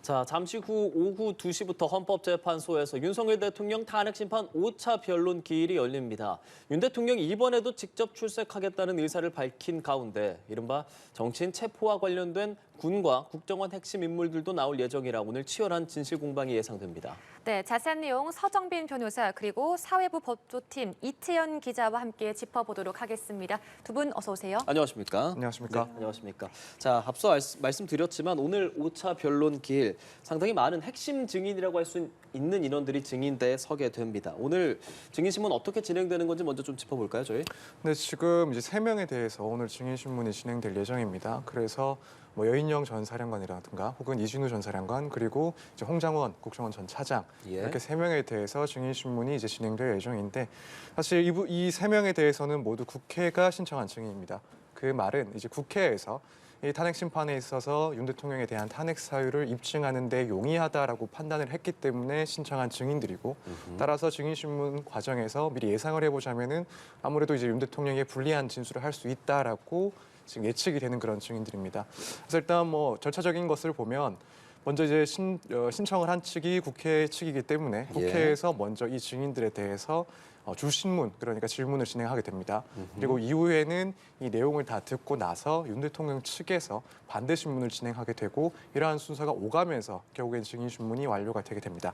자, 잠시 후 오후 2시부터 헌법재판소에서 윤석열 대통령 탄핵 심판 5차 변론 기일이 열립니다. 윤 대통령이 이번에도 직접 출석하겠다는 의사를 밝힌 가운데 이른바 정치인 체포와 관련된 군과 국정원 핵심 인물들도 나올 예정이라 오늘 치열한 진실 공방이 예상됩니다. 네, 자세한 내용 서정빈 변호사 그리고 사회부 법조팀 이채연 기자와 함께 짚어보도록 하겠습니다. 두 분 어서 오세요. 안녕하십니까? 안녕하십니까? 네, 안녕하십니까? 자, 앞서 말씀드렸지만 오늘 5차 변론 기일 상당히 많은 핵심 증인이라고 할 수 있는 인원들이 증인대에 서게 됩니다. 오늘 증인신문 어떻게 진행되는 건지 먼저 좀 짚어볼까요, 저희? 네, 지금 이제 3명에 대해서 오늘 증인신문이 진행될 예정입니다. 그래서 여인영 전 사령관이라든가 혹은 이진우 전 사령관 그리고 이제 홍장원 국정원 전 차장 이렇게 3명에 대해서 증인신문이 이제 진행될 예정인데 사실 이 3명에 대해서는 모두 국회가 신청한 증인입니다. 그 말은 이제 국회에서 이 탄핵 심판에 있어서 윤 대통령에 대한 탄핵 사유를 입증하는 데 용이하다라고 판단을 했기 때문에 신청한 증인들이고 따라서 증인신문 과정에서 미리 예상을 해보자면은 아무래도 이제 윤 대통령의 불리한 진술을 할 수 있다라고 지금 예측이 되는 그런 증인들입니다. 그래서 일단 절차적인 것을 보면 먼저 이제 신청을 한 측이 국회 측이기 때문에 국회에서 먼저 이 증인들에 대해서 주신문, 그러니까 질문을 진행하게 됩니다. 그리고 이후에는 이 내용을 다 듣고 나서 윤 대통령 측에서 반대 신문을 진행하게 되고 이러한 순서가 오가면서 결국엔 증인신문이 완료가 되게 됩니다.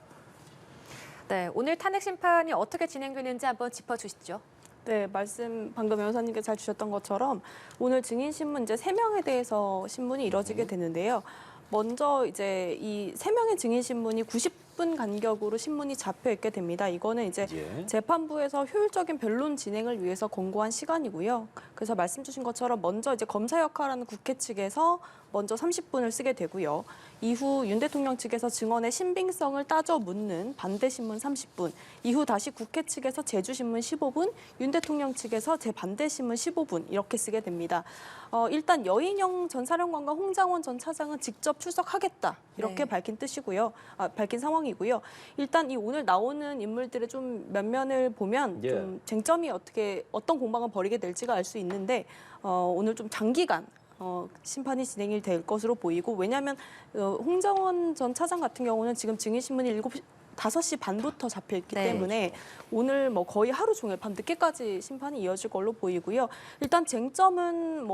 네, 오늘 탄핵 심판이 어떻게 진행되는지 한번 짚어주시죠. 네, 말씀 방금 변호사님께 잘 주셨던 것처럼 오늘 증인신문 이제 3명에 대해서 신문이 이뤄지게 되는데요. 먼저 이제 이 3명의 증인신문이 90분 간격으로 신문이 잡혀 있게 됩니다. 이거는 이제 재판부에서 효율적인 변론 진행을 위해서 권고한 시간이고요. 그래서 말씀 주신 것처럼 먼저 이제 검사 역할하는 국회 측에서 먼저 30분을 쓰게 되고요. 이후 윤 대통령 측에서 증언의 신빙성을 따져 묻는 반대 신문 30분, 이후 다시 국회 측에서 제주 신문 15분, 윤 대통령 측에서 재반대 신문 15분 이렇게 쓰게 됩니다. 일단 여인영 전 사령관과 홍장원 전 차장은 직접 출석하겠다 이렇게 밝힌 뜻이고요. 밝힌 상황이고요. 일단 이 오늘 나오는 인물들의 좀 면면을 보면 좀 쟁점이 어떤 공방을 벌이게 될지가 알 수 있는데 오늘 좀 장기간 심판이 진행이 될 것으로 보이고 왜냐하면 홍장원 전 차장 같은 경우는 지금 증인신문이 5시 반부터 잡혀있기 때문에 오늘 거의 하루 종일 밤 늦게까지 심판이 이어질 걸로 보이고요. 일단 쟁점은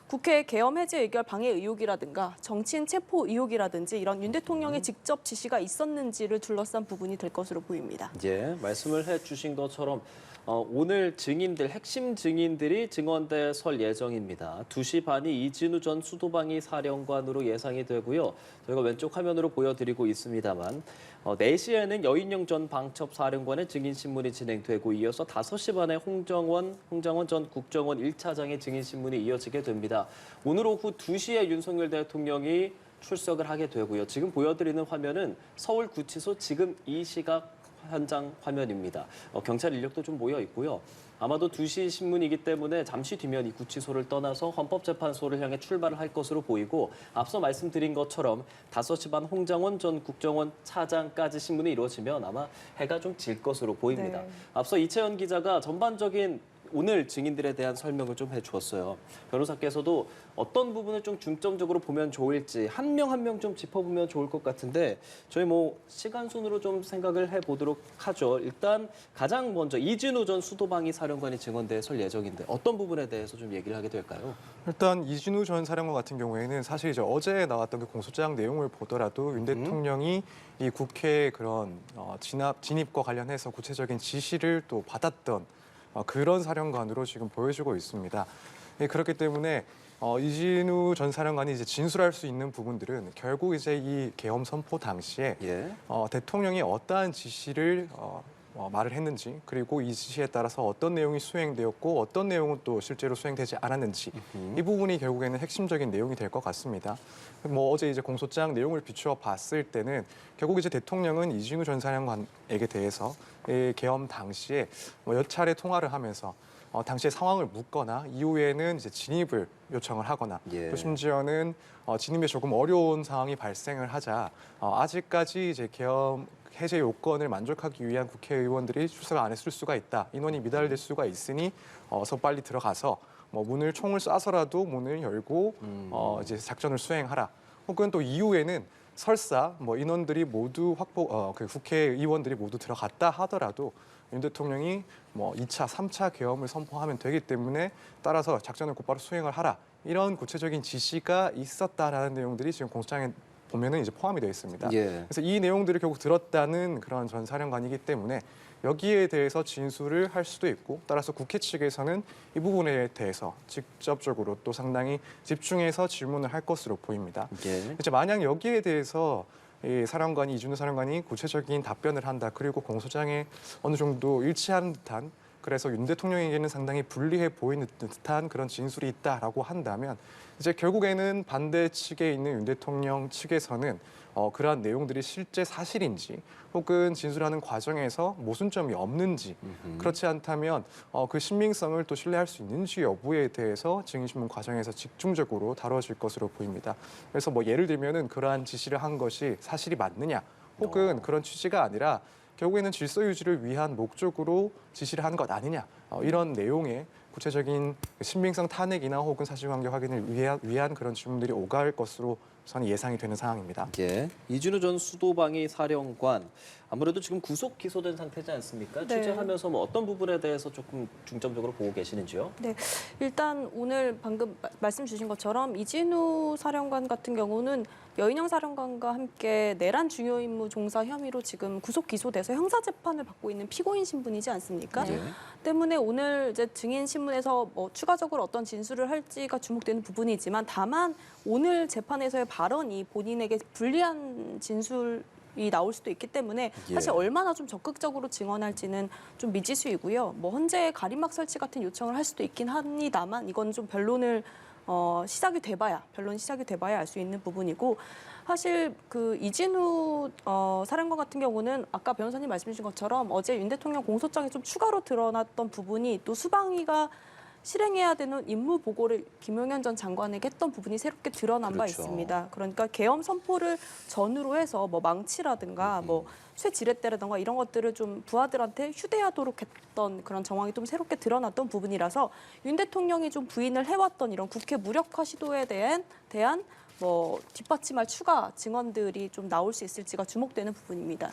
국회 계엄 해제 의결 방해 의혹이라든가 정치인 체포 의혹이라든지 이런 윤 대통령의 직접 지시가 있었는지를 둘러싼 부분이 될 것으로 보입니다. 예, 말씀을 해주신 것처럼 오늘 증인들, 핵심 증인들이 증언대에 설 예정입니다. 2시 반이 이진우 전 수도방위 사령관으로 예상이 되고요. 저희가 왼쪽 화면으로 보여드리고 있습니다만 4시에는 여인영 전 방첩 사령관의 증인신문이 진행되고 이어서 5시 반에 홍장원 전 국정원 1차장의 증인신문이 이어지게 됩니다. 오늘 오후 2시에 윤석열 대통령이 출석을 하게 되고요. 지금 보여드리는 화면은 서울구치소 지금 이 시각 현장 화면입니다. 경찰 인력도 좀 모여 있고요. 아마도 2시 신문이기 때문에 잠시 뒤면 이 구치소를 떠나서 헌법재판소를 향해 출발을 할 것으로 보이고 앞서 말씀드린 것처럼 5시 반 홍장원 전 국정원 차장까지 신문이 이루어지면 아마 해가 좀 질 것으로 보입니다. 앞서 이채연 기자가 전반적인 오늘 증인들에 대한 설명을 좀 해주었어요. 변호사께서도 어떤 부분을 좀 중점적으로 보면 좋을지 한 명 한 명 좀 짚어보면 좋을 것 같은데 저희 시간 순으로 좀 생각을 해보도록 하죠. 일단 가장 먼저 이진우 전 수도방위 사령관이 증언대에 설 예정인데 어떤 부분에 대해서 좀 얘기를 하게 될까요? 일단 이진우 전 사령관 같은 경우에는 사실 이제 어제 나왔던 그 공소장 내용을 보더라도 윤 대통령이 이 국회의 그런 진입과 관련해서 구체적인 지시를 또 받았던 그런 사령관으로 지금 보여지고 있습니다. 그렇기 때문에 이진우 전 사령관이 이제 진술할 수 있는 부분들은 결국 이제 이 계엄 선포 당시에 대통령이 어떠한 지시를 말을 했는지 그리고 이 지시에 따라서 어떤 내용이 수행되었고 어떤 내용은 또 실제로 수행되지 않았는지 이 부분이 결국에는 핵심적인 내용이 될 것 같습니다. 어제 이제 공소장 내용을 비추어 봤을 때는 결국 이제 대통령은 이진우 전 사령관에게 대해서 계엄 당시에 몇 차례 통화를 하면서 당시의 상황을 묻거나 이후에는 이제 진입을 요청을 하거나 또 심지어는 진입에 조금 어려운 상황이 발생을 하자 아직까지 이제 계엄 해제 요건을 만족하기 위한 국회의원들이 출석을 안 했을 수가 있다. 인원이 미달될 수가 있으니 어서 빨리 들어가서 총을 쏴서라도 문을 열고 이제 작전을 수행하라. 혹은 또 이후에는 설사 뭐 인원들이 모두 그 국회의원들이 모두 들어갔다 하더라도 윤 대통령이 뭐 2차, 3차 계엄을 선포하면 되기 때문에 따라서 작전을 곧바로 수행을 하라. 이런 구체적인 지시가 있었다라는 내용들이 지금 공소장에 보면은 이제 포함이 되어 있습니다. 예. 그래서 이 내용들을 결국 들었다는 그런 전 사령관이기 때문에 여기에 대해서 진술을 할 수도 있고 따라서 국회 측에서는 이 부분에 대해서 직접적으로 또 상당히 집중해서 질문을 할 것으로 보입니다. 예. 이제 만약 여기에 대해서 이 사령관이 이준우 사령관이 구체적인 답변을 한다. 그리고 공소장에 어느 정도 일치하는 듯한 그래서 윤 대통령에게는 상당히 불리해 보이는 듯한 그런 진술이 있다라고 한다면 이제 결국에는 반대 측에 있는 윤 대통령 측에서는 그러한 내용들이 실제 사실인지 혹은 진술하는 과정에서 모순점이 없는지 그렇지 않다면 그 신빙성을 또 신뢰할 수 있는지 여부에 대해서 증인신문 과정에서 집중적으로 다뤄질 것으로 보입니다. 그래서 뭐 예를 들면은 그러한 지시를 한 것이 사실이 맞느냐 혹은 그런 취지가 아니라 결국에는 질서 유지를 위한 목적으로 지시를 한 것 아니냐 이런 내용의 구체적인 신빙성 탄핵이나 혹은 사실관계 확인을 위한 그런 질문들이 오갈 것으로 저는 예상이 되는 상황입니다. 예. 이준우 전 수도방위 사령관 아무래도 지금 구속 기소된 상태지 않습니까? 네. 취재하면서 뭐 어떤 부분에 대해서 조금 중점적으로 보고 계시는지요? 네, 일단 오늘 방금 말씀 주신 것처럼 이진우 사령관 같은 경우는 여인영 사령관과 함께 내란 중요 임무 종사 혐의로 지금 구속 기소돼서 형사 재판을 받고 있는 피고인 신분이지 않습니까? 예. 때문에 오늘 이제 증인 신문에서 뭐 추가적으로 어떤 진술을 할지가 주목되는 부분이지만 다만 오늘 재판에서의 발언이 본인에게 불리한 진술이 나올 수도 있기 때문에 예. 사실 얼마나 좀 적극적으로 증언할지는 좀 미지수이고요. 뭐 헌재 가림막 설치 같은 요청을 할 수도 있긴 합니다만 이건 좀 변론 시작이 돼봐야 알 수 있는 부분이고 사실 그 이진우 사령관 같은 경우는 아까 변호사님 말씀해 주신 것처럼 어제 윤 대통령 공소장에 좀 추가로 드러났던 부분이 또 수방위가 실행해야 되는 임무 보고를 김용현 전 장관에게 했던 부분이 새롭게 드러난 바 그렇죠. 있습니다. 그러니까 계엄 선포를 전후로 해서 뭐 망치라든가 뭐 쇠지렛대라든가 이런 것들을 좀 부하들한테 휴대하도록 했던 그런 정황이 좀 새롭게 드러났던 부분이라서 윤 대통령이 좀 부인을 해왔던 이런 국회 무력화 시도에 대한 뭐 뒷받침할 추가 증언들이 좀 나올 수 있을지가 주목되는 부분입니다.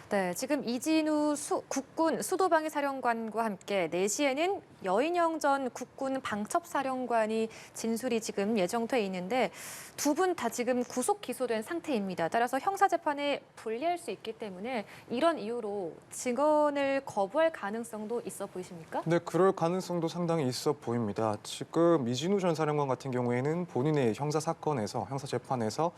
네, 지금 이진우 국군 수도방위 사령관과 함께 4시에는 여인영 전 국군 방첩사령관이 진술이 지금 예정돼 있는데 두 분 다 지금 구속 기소된 상태입니다. 따라서 형사재판에 불리할 수 있기 때문에 이런 이유로 증언을 거부할 가능성도 있어 보이십니까? 네, 그럴 가능성도 상당히 있어 보입니다. 지금 이진우 전 사령관 같은 경우에는 본인의 형사 사건에서 형사 재판에서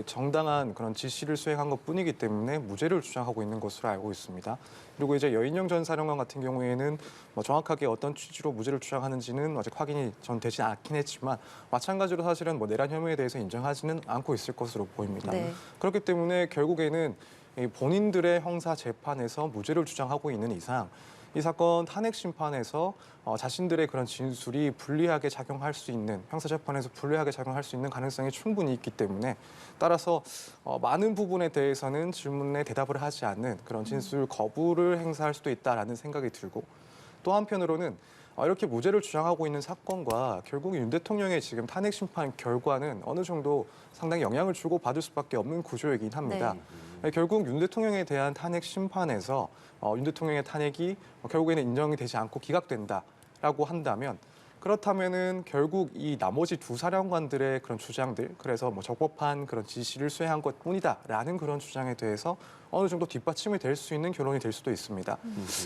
정당한 그런 지시를 수행한 것뿐이기 때문에 무죄를 주장하고 있는 것으로 알고 있습니다. 그리고 이제 여인영 전 사령관 같은 경우에는 뭐 정확하게 어떤 취지로 무죄를 주장하는지는 아직 확인이 전 되지 않긴 했지만 마찬가지로 사실은 뭐 내란 혐의에 대해서 인정하지는 않고 있을 것으로 보입니다. 네. 그렇기 때문에 결국에는 본인들의 형사 재판에서 무죄를 주장하고 있는 이상 이 사건 탄핵 심판에서 자신들의 그런 진술이 불리하게 작용할 수 있는 형사재판에서 불리하게 작용할 수 있는 가능성이 충분히 있기 때문에 따라서 많은 부분에 대해서는 질문에 대답을 하지 않는 그런 진술 거부를 행사할 수도 있다라는 생각이 들고 또 한편으로는 이렇게 무죄를 주장하고 있는 사건과 결국 윤 대통령의 지금 탄핵 심판 결과는 어느 정도 상당히 영향을 주고 받을 수밖에 없는 구조이긴 합니다. 결국 윤 대통령에 대한 탄핵 심판에서 윤 대통령의 탄핵이 결국에는 인정이 되지 않고 기각된다라고 한다면 그렇다면은 결국 이 나머지 두 사령관들의 그런 주장들 그래서 뭐 적법한 그런 지시를 수행한 것뿐이다라는 그런 주장에 대해서 어느 정도 뒷받침이 될 수 있는 결론이 될 수도 있습니다.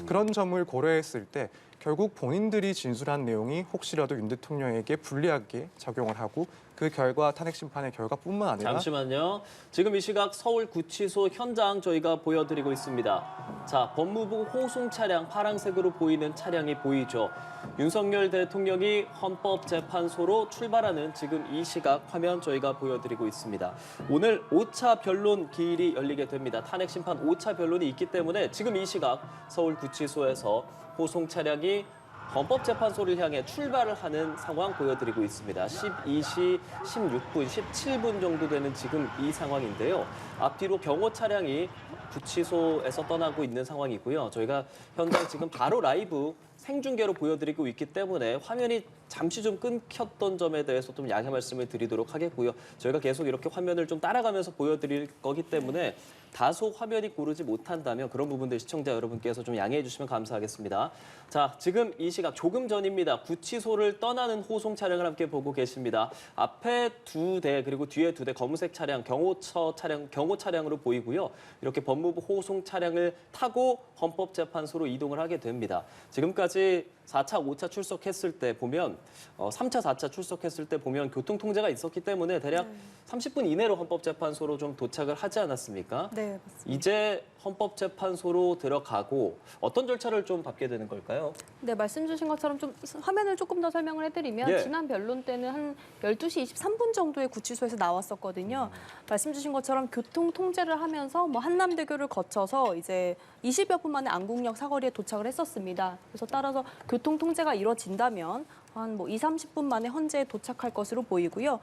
그런 점을 고려했을 때 결국 본인들이 진술한 내용이 혹시라도 윤 대통령에게 불리하게 작용을 하고 그 결과 탄핵 심판의 결과뿐만 아니라 잠시만요. 지금 이 시각 서울구치소 현장 저희가 보여드리고 있습니다. 자, 법무부 호송 차량 파란색으로 보이는 차량이 보이죠. 윤석열 대통령이 헌법재판소로 출발하는 지금 이 시각 화면 저희가 보여드리고 있습니다. 오늘 5차 변론 기일이 열리게 됩니다. 탄핵 심판 5차 변론이 있기 때문에 지금 이 시각 서울구치소에서 호송 차량이 헌법재판소를 향해 출발을 하는 상황 보여드리고 있습니다. 12시 16분, 17분 정도 되는 지금 이 상황인데요. 앞뒤로 경호 차량이 구치소에서 떠나고 있는 상황이고요. 저희가 현장 지금 바로 라이브 생중계로 보여드리고 있기 때문에 화면이 잠시 좀 끊겼던 점에 대해서 좀 양해 말씀을 드리도록 하겠고요. 저희가 계속 이렇게 화면을 좀 따라가면서 보여드릴 거기 때문에 다소 화면이 고르지 못한다면 그런 부분들 시청자 여러분께서 좀 양해해 주시면 감사하겠습니다. 자, 지금 이 시각 조금 전입니다. 구치소를 떠나는 호송 차량을 함께 보고 계십니다. 앞에 2대 그리고 뒤에 2대 검은색 차량, 경호 차량으로 보이고요. 이렇게 법무부 호송 차량을 타고 헌법재판소로 이동을 하게 됩니다. 지금까지 4차, 5차 출석했을 때 보면 3차, 4차 출석했을 때 보면 교통 통제가 있었기 때문에 대략 30분 이내로 헌법재판소로 좀 도착을 하지 않았습니까? 네, 맞습니다. 이제 헌법재판소로 들어가고 어떤 절차를 좀 밟게 되는 걸까요? 네, 말씀 주신 것처럼 좀 화면을 조금 더 설명을 해드리면 예. 지난 변론 때는 한 12시 23분 정도에 구치소에서 나왔었거든요. 말씀 주신 것처럼 교통 통제를 하면서 뭐 한남대교를 거쳐서 이제 20여 분 만에 안국역 사거리에 도착을 했었습니다. 그래서 따라서 교통 통제가 이뤄진다면 한 뭐 20-30분 만에 헌재에 도착할 것으로 보이고요.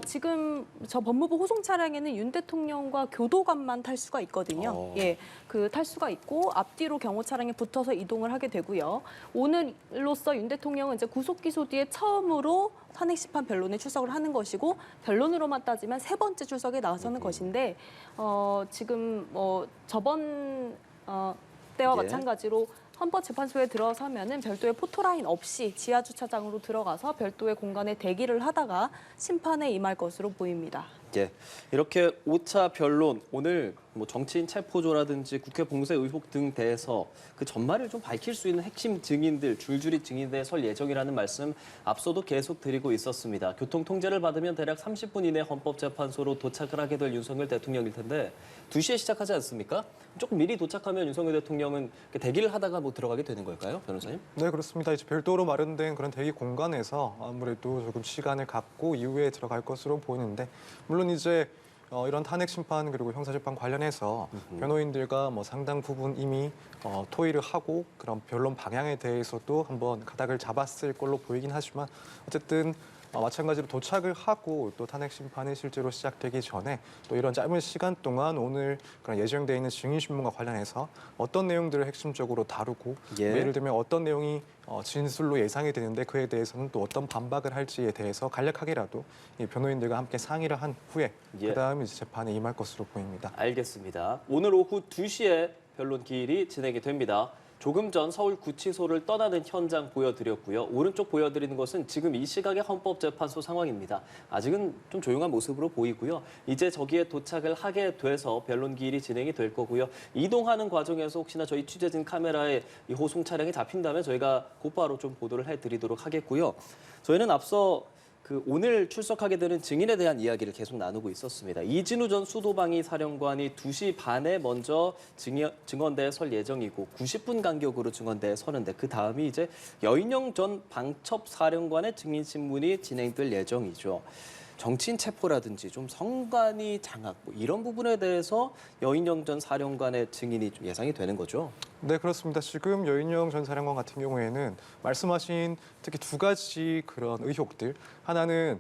지금 저 법무부 호송 차량에는 윤 대통령과 교도관만 탈 수가 있거든요. 예, 그 탈 수가 있고 앞뒤로 경호 차량에 붙어서 이동을 하게 되고요. 오늘로써 윤 대통령은 이제 구속 기소 뒤에 처음으로 탄핵 심판 변론에 출석을 하는 것이고 변론으로만 따지면 3번째 출석에 나서는 것인데 지금 뭐 저번 때와 예. 마찬가지로 헌법재판소에 들어서면은 별도의 포토라인 없이 지하 주차장으로 들어가서 별도의 공간에 대기를 하다가 심판에 임할 것으로 보입니다. 예, 이렇게 5차 변론 오늘 뭐 정치인 체포조라든지 국회 봉쇄 의혹 등 대해서 그 전말을 좀 밝힐 수 있는 핵심 증인들, 줄줄이 증인들 설 예정이라는 말씀 앞서도 계속 드리고 있었습니다. 교통 통제를 받으면 대략 30분 이내 헌법재판소로 도착을 하게 될 윤석열 대통령일 텐데 2시에 시작하지 않습니까? 조금 미리 도착하면 윤석열 대통령은 대기를 하다가 뭐 들어가게 되는 걸까요, 변호사님? 네, 그렇습니다. 이제 별도로 마련된 그런 대기 공간에서 아무래도 조금 시간을 갖고 이후에 들어갈 것으로 보이는데, 물론 이제 이런 탄핵 심판 그리고 형사재판 관련해서 변호인들과 뭐 상당 부분 이미 토의를 하고 그런 변론 방향에 대해서도 한번 가닥을 잡았을 걸로 보이긴 하지만 어쨌든 마찬가지로 도착을 하고 또 탄핵 심판이 실제로 시작되기 전에 또 이런 짧은 시간 동안 오늘 그런 예정되어 있는 증인 신문과 관련해서 어떤 내용들을 핵심적으로 다루고 예. 예를 들면 어떤 내용이 진술로 예상이 되는데 그에 대해서는 또 어떤 반박을 할지에 대해서 간략하게라도 이 변호인들과 함께 상의를 한 후에 예. 그다음 이제 재판에 임할 것으로 보입니다. 알겠습니다. 오늘 오후 2시에 변론 기일이 진행이 됩니다. 조금 전 서울 구치소를 떠나는 현장 보여드렸고요. 오른쪽 보여드리는 것은 지금 이 시각의 헌법재판소 상황입니다. 아직은 좀 조용한 모습으로 보이고요. 이제 저기에 도착을 하게 돼서 변론 기일이 진행이 될 거고요. 이동하는 과정에서 혹시나 저희 취재진 카메라에 이 호송 차량이 잡힌다면 저희가 곧바로 좀 보도를 해드리도록 하겠고요. 저희는 앞서 오늘 출석하게 되는 증인에 대한 이야기를 계속 나누고 있었습니다. 이진우 전 수도방위 사령관이 2시 반에 먼저 증언대에 설 예정이고 90분 간격으로 증언대에 서는데 그 다음이 이제 여인영 전 방첩사령관의 증인 신문이 진행될 예정이죠. 정치인 체포라든지 좀 선관위 장악 뭐 이런 부분에 대해서 여인영 전 사령관의 증인이 좀 예상이 되는 거죠. 네, 그렇습니다. 지금 여인영 전 사령관 같은 경우에는 말씀하신 특히 2가지 그런 의혹들, 하나는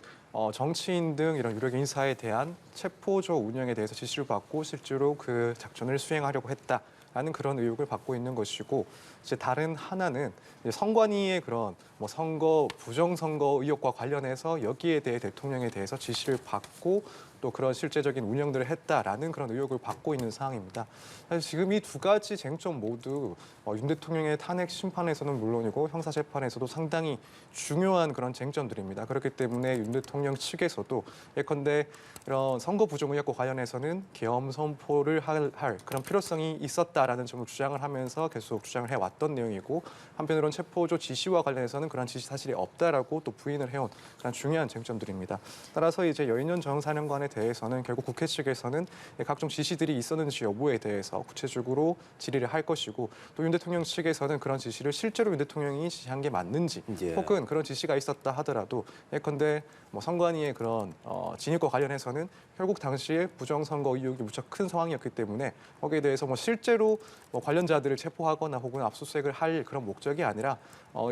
정치인 등 이런 유력 인사에 대한 체포조 운영에 대해서 지시를 받고 실제로 그 작전을 수행하려고 했다라는 그런 의혹을 받고 있는 것이고, 이제 다른 하나는 이제 선관위의 그런 뭐 선거 부정선거 의혹과 관련해서 여기에 대해 대통령에 대해서 지시를 받고 또 그런 실제적인 운영들을 했다라는 그런 의혹을 받고 있는 상황입니다. 사실 지금 이 2가지 쟁점 모두 윤 대통령의 탄핵 심판에서는 물론이고 형사 재판에서도 상당히 중요한 그런 쟁점들입니다. 그렇기 때문에 윤 대통령 측에서도 예컨대 이런 선거 부정 의혹과 관련해서는 계엄 선포를 할 그런 필요성이 있었다라는 점을 주장을 하면서 계속 주장을 해왔던 내용이고, 한편으로는 체포조 지시와 관련해서는 그런 지시 사실이 없다라고 또 부인을 해온 그런 중요한 쟁점들입니다. 따라서 이제 여인영 전 사령관에 대해서는 결국 국회 측에서는 각종 지시들이 있었는지 여부에 대해서 구체적으로 질의를 할 것이고, 또 윤 대통령 측에서는 그런 지시를 실제로 윤 대통령이 지시한 게 맞는지 예. 혹은 그런 지시가 있었다 하더라도 예컨대 뭐 선관위의 그런 진입과 관련해서는 결국 당시에 부정선거 의혹이 무척 큰 상황이었기 때문에 거기에 대해서 뭐 실제로 뭐 관련자들을 체포하거나 혹은 압수수색을 할 그런 목적이 아니라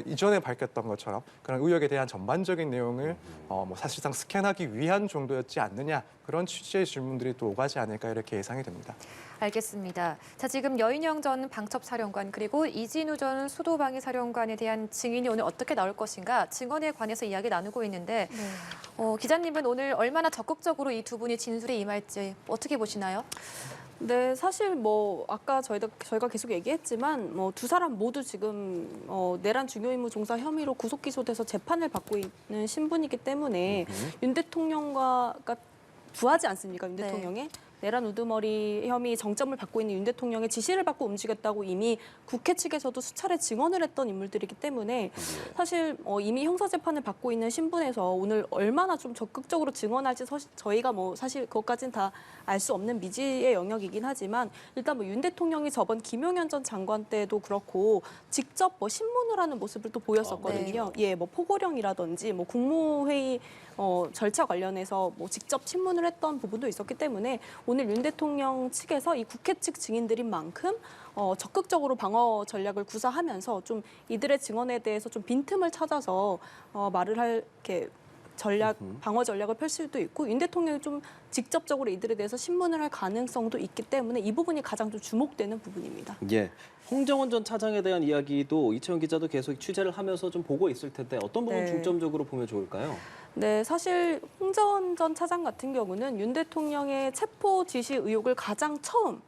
이전에 밝혔던 것처럼 그런 의혹에 대한 전반적인 내용을 뭐 사실상 스캔하기 위한 정도였지 않느냐 그런 취지의 질문들이 또 오가지 않을까 이렇게 예상이 됩니다. 알겠습니다. 자, 지금 여인영 전 방첩사령관 그리고 이진우 전 수도방위사령관에 대한 증인이 오늘 어떻게 나올 것인가 증언에 관해서 이야기 나누고 있는데 기자님은 오늘 얼마나 적극적으로 이 두 분이 진술에 임할지 어떻게 보시나요? 네, 사실 뭐 아까 저희가 계속 얘기했지만 뭐 두 사람 모두 지금 내란 중요 임무 종사 혐의로 구속 기소돼서 재판을 받고 있는 신분이기 때문에 윤 대통령과 부하지 않습니까? 윤 네. 대통령의 내란 우두머리 혐의 정점을 받고 있는 윤 대통령의 지시를 받고 움직였다고 이미 국회 측에서도 수차례 증언을 했던 인물들이기 때문에 사실 이미 형사재판을 받고 있는 신분에서 오늘 얼마나 좀 적극적으로 증언할지 저희가 뭐 사실 그것까지는 다 알 수 없는 미지의 영역이긴 하지만 일단 뭐 윤 대통령이 저번 김용현 전 장관 때도 그렇고 직접 뭐 신문을 하는 모습을 또 보였었거든요. 예, 뭐 포고령이라든지 뭐 국무회의 절차 관련해서 뭐 직접 신문을 했던 부분도 있었기 때문에 오늘 윤 대통령 측에서 이 국회 측 증인들인 만큼 적극적으로 방어 전략을 구사하면서 좀 이들의 증언에 대해서 좀 빈틈을 찾아서 말을 할 이렇게 방어 전략을 펼 수도 있고 윤 대통령이 좀 직접적으로 이들에 대해서 신문을 할 가능성도 있기 때문에 이 부분이 가장 좀 주목되는 부분입니다. 예. 홍정원 전 차장에 대한 이야기도 이채영 기자도 계속 취재를 하면서 좀 보고 있을 텐데 어떤 부분 네. 중점적으로 보면 좋을까요? 네, 사실 홍정원 전 차장 같은 경우는 윤 대통령의 체포 지시 의혹을 가장 처음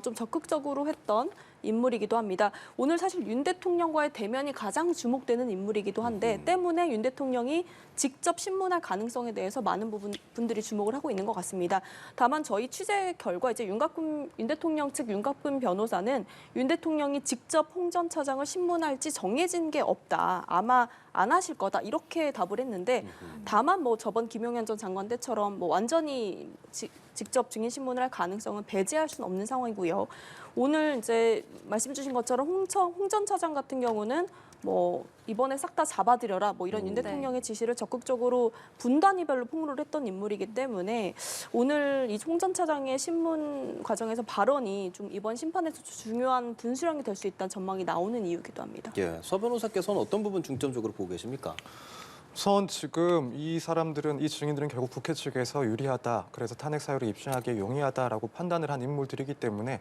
좀 적극적으로 했던 인물이기도 합니다. 오늘 사실 윤 대통령과의 대면이 가장 주목되는 인물이기도 한데 때문에 윤 대통령이 직접 신문할 가능성에 대해서 많은 분들이 주목을 하고 있는 것 같습니다. 다만 저희 취재 결과 이제 윤 대통령 측 윤갑근 변호사는 윤 대통령이 직접 홍 전 차장을 신문할지 정해진 게 없다. 아마 안 하실 거다. 이렇게 답을 했는데 다만 뭐 저번 김용현 전 장관 때처럼 뭐 완전히 직접 증인 신문을 할 가능성은 배제할 수는 없는 상황이고요. 오늘 이제 말씀 주신 것처럼 홍 전 차장 같은 경우는 뭐 이번에 싹 다 잡아들여라 뭐 이런 윤 대통령의 지시를 적극적으로 분단위별로 폭로를 했던 인물이기 때문에 오늘 이 홍 전 차장의 신문 과정에서 발언이 좀 이번 심판에서 중요한 분수령이 될 수 있다는 전망이 나오는 이유이기도 합니다. 예. 서 변호사께서는 어떤 부분 중점적으로 보고 계십니까? 우선 지금 이 증인들은 결국 국회 측에서 유리하다, 그래서 탄핵 사유를 입증하기에 용이하다라고 판단을 한 인물들이기 때문에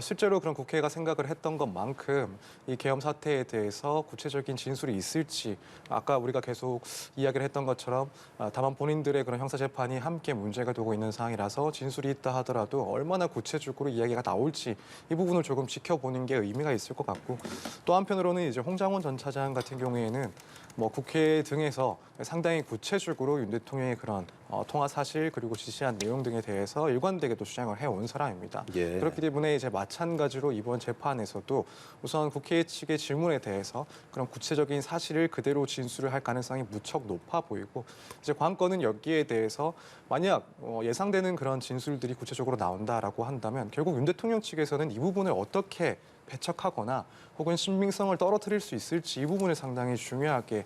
실제로 그런 국회가 생각을 했던 것만큼 이 계엄 사태에 대해서 구체적인 진술이 있을지 아까 우리가 계속 이야기를 했던 것처럼 다만 본인들의 그런 형사 재판이 함께 문제가 되고 있는 상황이라서 진술이 있다 하더라도 얼마나 구체적으로 이야기가 나올지 이 부분을 조금 지켜보는 게 의미가 있을 것 같고 또 한편으로는 이제 홍장원 전 차장 같은 경우에는 뭐 국회 등에서 상당히 구체적으로 윤 대통령의 그런 통화 사실 그리고 지시한 내용 등에 대해서 일관되게도 주장을 해온 사람입니다. 예. 그렇기 때문에 이제 마찬가지로 이번 재판에서도 우선 국회 측의 질문에 대해서 그런 구체적인 사실을 그대로 진술을 할 가능성이 무척 높아 보이고 이제 관건은 여기에 대해서 만약 예상되는 그런 진술들이 구체적으로 나온다라고 한다면 결국 윤 대통령 측에서는 이 부분을 어떻게 배척하거나 혹은 신빙성을 떨어뜨릴 수 있을지 이 부분을 상당히 중요하게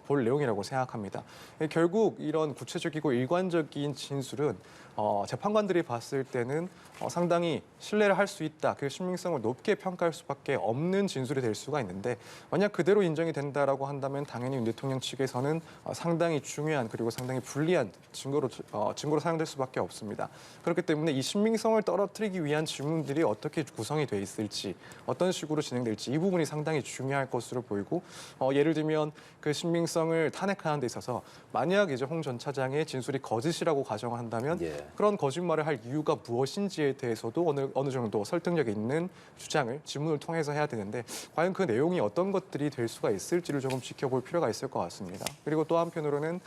볼 내용이라고 생각합니다. 결국 이런 구체적이고 일관적인 진술은 재판관들이 봤을 때는 상당히 신뢰를 할 수 있다, 그 신빙성을 높게 평가할 수밖에 없는 진술이 될 수가 있는데 만약 그대로 인정이 된다라고 한다면 당연히 윤 대통령 측에서는 상당히 중요한 그리고 상당히 불리한 증거로 사용될 수밖에 없습니다. 그렇기 때문에 이 신빙성을 떨어뜨리기 위한 질문들이 어떻게 구성이 돼 있을지 어떤 식으로 진행될지 이 부분이 상당히 중요할 것으로 보이고 예를 들면 그 신빙성을 탄핵하는 데 있어서 만약 이제 홍 전 차장의 진술이 거짓이라고 가정을 한다면 예. 그런 거짓말을 할 이유가 무엇인지에 대해서도 어느 정도 설득력 있는 주장을 질문을 통해서 해야 되는데 과연 그 내용이 어떤 것들이 될 수가 있을지를 조금 지켜볼 필요가 있을 것 같습니다. 그리고 또 한편으로는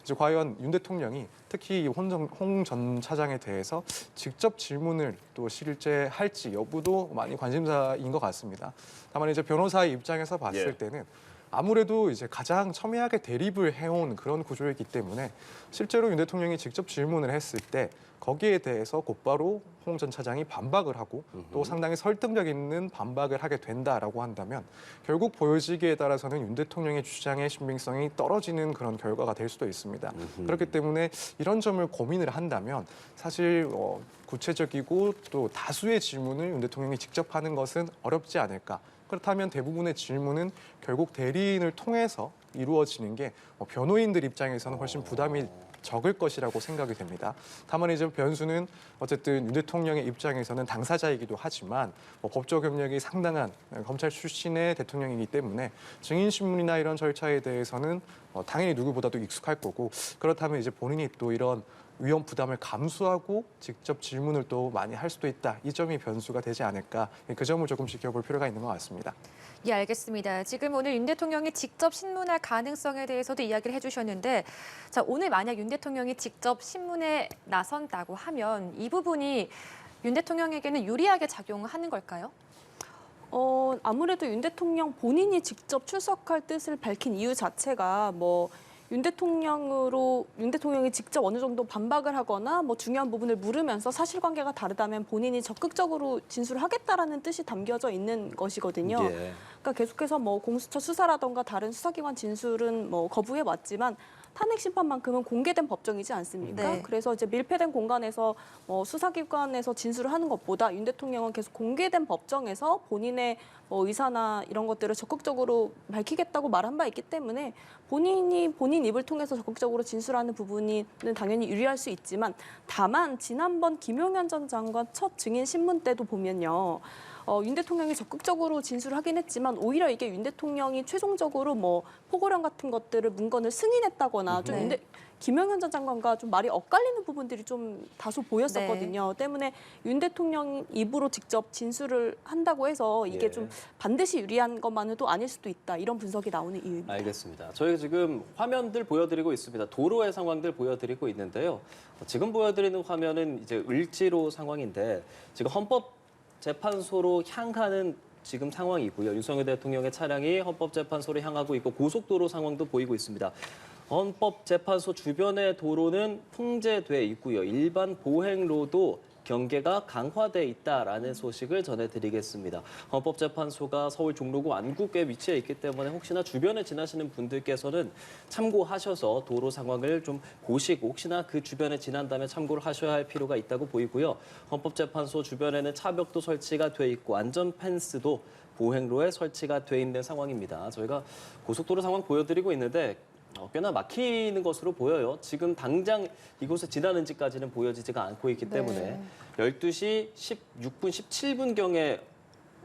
이제 과연 윤 대통령이 특히 홍 전 차장에 대해서 직접 질문을 또 실제 할지 여부도 많이 관심사인 것 같습니다. 다만 이제 변호사의 입장에서 봤을 예. 때는 아무래도 이제 가장 첨예하게 대립을 해온 그런 구조이기 때문에 실제로 윤 대통령이 직접 질문을 했을 때 거기에 대해서 곧바로 홍 전 차장이 반박을 하고 또 상당히 설득력 있는 반박을 하게 된다라고 한다면 결국 보여지기에 따라서는 윤 대통령의 주장의 신빙성이 떨어지는 그런 결과가 될 수도 있습니다. 그렇기 때문에 이런 점을 고민을 한다면 사실 구체적이고 또 다수의 질문을 윤 대통령이 직접 하는 것은 어렵지 않을까. 그렇다면 대부분의 질문은 결국 대리인을 통해서 이루어지는 게 변호인들 입장에서는 훨씬 부담이 적을 것이라고 생각이 됩니다. 다만 이제 변수는 어쨌든 윤 대통령의 입장에서는 당사자이기도 하지만 법조 경력이 상당한 검찰 출신의 대통령이기 때문에 증인 신문이나 이런 절차에 대해서는 당연히 누구보다도 익숙할 거고, 그렇다면 이제 본인이 또 이런 위험 부담을 감수하고 직접 질문을 또 많이 할 수도 있다. 이 점이 변수가 되지 않을까. 그 점을 조금 지켜볼 필요가 있는 것 같습니다. 예, 알겠습니다. 지금 오늘 윤 대통령이 직접 신문할 가능성에 대해서도 이야기를 해주셨는데, 자, 오늘 만약 윤 대통령이 직접 신문에 나선다고 하면 이 부분이 윤 대통령에게는 유리하게 작용하는 걸까요? 아무래도 윤 대통령 본인이 직접 출석할 뜻을 밝힌 이유 자체가 윤 대통령이 직접 어느 정도 반박을 하거나 중요한 부분을 물으면서 사실관계가 다르다면 본인이 적극적으로 진술하겠다라는 뜻이 담겨져 있는 것이거든요. 예. 그러니까 계속해서 공수처 수사라던가 다른 수사기관 진술은 거부해 왔지만 탄핵 심판만큼은 공개된 법정이지 않습니까? 네. 그래서 이제 밀폐된 공간에서 수사기관에서 진술을 하는 것보다 윤 대통령은 계속 공개된 법정에서 본인의 의사나 이런 것들을 적극적으로 밝히겠다고 말한 바 있기 때문에 본인 입을 통해서 적극적으로 진술하는 부분은 당연히 유리할 수 있지만, 다만 지난번 김용현 전 장관 첫 증인 신문 때도 보면요. 윤 대통령이 적극적으로 진술하긴 했지만 오히려 이게 윤 대통령이 최종적으로 포고령 같은 것들을 문건을 승인했다거나 좀 김용현 전 장관과 좀 말이 엇갈리는 부분들이 좀 다소 보였었거든요. 때문에 윤 대통령 입으로 직접 진술을 한다고 해서 이게 좀 반드시 유리한 것만으로도 아닐 수도 있다. 이런 분석이 나오는 이유입니다. 알겠습니다. 저희가 지금 화면들 보여드리고 있습니다. 도로의 상황들 보여드리고 있는데요. 지금 보여드리는 화면은 이제 을지로 상황인데 지금 헌법재판소로 향하는 지금 상황이고요. 윤석열 대통령의 차량이 헌법재판소로 향하고 있고 고속도로 상황도 보이고 있습니다. 헌법재판소 주변의 도로는 통제돼 있고요. 일반 보행로도 경계가 강화돼 있다라는 소식을 전해드리겠습니다. 헌법재판소가 서울 종로구 안국에 위치해 있기 때문에 혹시나 주변에 지나시는 분들께서는 참고하셔서 도로 상황을 좀 보시고 혹시나 그 주변에 지난다면 참고를 하셔야 할 필요가 있다고 보이고요. 헌법재판소 주변에는 차벽도 설치가 돼 있고 안전 펜스도 보행로에 설치가 돼 있는 상황입니다. 저희가 고속도로 상황 보여드리고 있는데 꽤나 막히는 것으로 보여요. 지금 당장 이곳에 지나는지까지는 보여지지가 않고 있기 때문에 12시 16분, 17분경에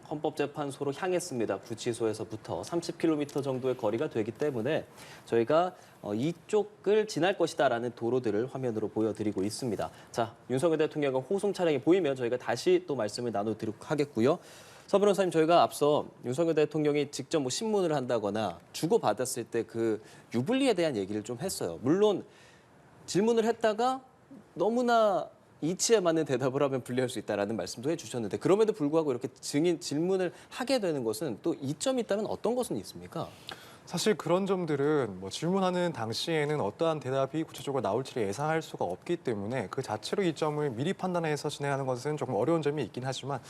헌법재판소로 향했습니다. 구치소에서부터 30km 정도의 거리가 되기 때문에 저희가 이쪽을 지날 것이다라는 도로들을 화면으로 보여드리고 있습니다. 자, 윤석열 대통령과 호송 차량이 보이면 저희가 다시 또 말씀을 나누도록 하겠고요. 서 변호사님, 저희가 앞서 윤석열 대통령이 직접 신문을 한다거나 주고받았을 때 그 유불리에 대한 얘기를 좀 했어요. 물론 질문을 했다가 너무나 이치에 맞는 대답을 하면 불리할 수 있다라는 말씀도 해주셨는데 그럼에도 불구하고 이렇게 증인 질문을 하게 되는 것은 또 이점이 있다면 어떤 것은 있습니까? 사실 그런 점들은 질문하는 당시에는 어떠한 대답이 구체적으로 나올지를 예상할 수가 없기 때문에 그 자체로 이 점을 미리 판단해서 진행하는 것은 조금 어려운 점이 있긴 하지만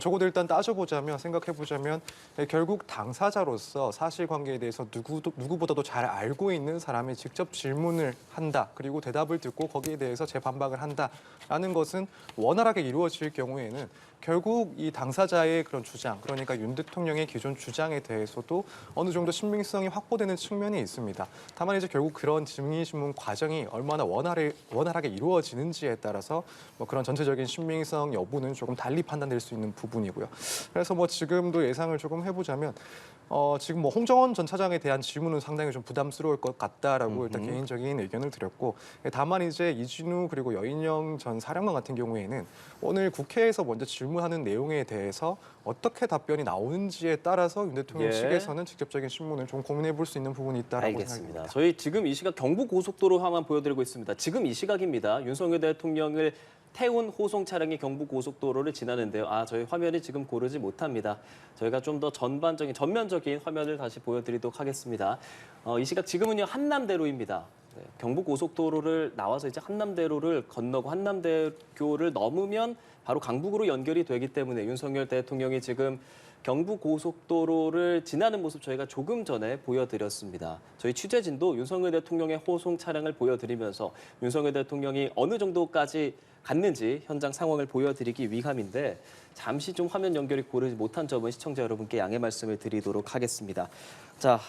적어도 일단 따져보자면, 생각해보자면 결국 당사자로서 사실관계에 대해서 누구보다도 잘 알고 있는 사람이 직접 질문을 한다, 그리고 대답을 듣고 거기에 대해서 재반박을 한다라는 것은 원활하게 이루어질 경우에는 결국 이 당사자의 그런 주장, 그러니까 윤 대통령의 기존 주장에 대해서도 어느 정도 신빙성이 확보되는 측면이 있습니다. 다만 이제 결국 그런 증인신문 과정이 얼마나 원활하게 이루어지는지에 따라서 그런 전체적인 신빙성 여부는 조금 달리 판단될 수 있는 부분이고요. 그래서 지금도 예상을 조금 해보자면 지금 홍정원 전 차장에 대한 질문은 상당히 좀 부담스러울 것 같다라고 일단 개인적인 의견을 드렸고, 다만 이제 이진우 그리고 여인영 전 사령관 같은 경우에는 오늘 국회에서 먼저 질문하는 내용에 대해서 어떻게 답변이 나오는지에 따라서 윤 대통령 측에서는 직접적인 신문을 좀 고민해 볼 수 있는 부분이 있다라고 알겠습니다. 생각합니다. 저희 지금 이 시각 경부고속도로 상황 보여드리고 있습니다. 지금 이 시각입니다. 윤석열 대통령을 태운 호송 차량이 경부고속도로를 지나는데요. 저희 화면이 지금 고르지 못합니다. 저희가 좀 더 전면적인 화면을 다시 보여드리도록 하겠습니다. 이 시각 지금은요 한남대로입니다. 네, 경부고속도로를 나와서 이제 한남대로를 건너고 한남대교를 넘으면 바로 강북으로 연결이 되기 때문에 윤석열 대통령이 지금 경부고속도로를 지나는 모습 저희가 조금 전에 보여드렸습니다. 저희 취재진도 윤석열 대통령의 호송 차량을 보여드리면서 윤석열 대통령이 어느 정도까지 갔는지 현장 상황을 보여드리기 위함인데 잠시 좀 화면 연결이 고르지 못한 점은 시청자 여러분께 양해 말씀을 드리도록 하겠습니다. 자,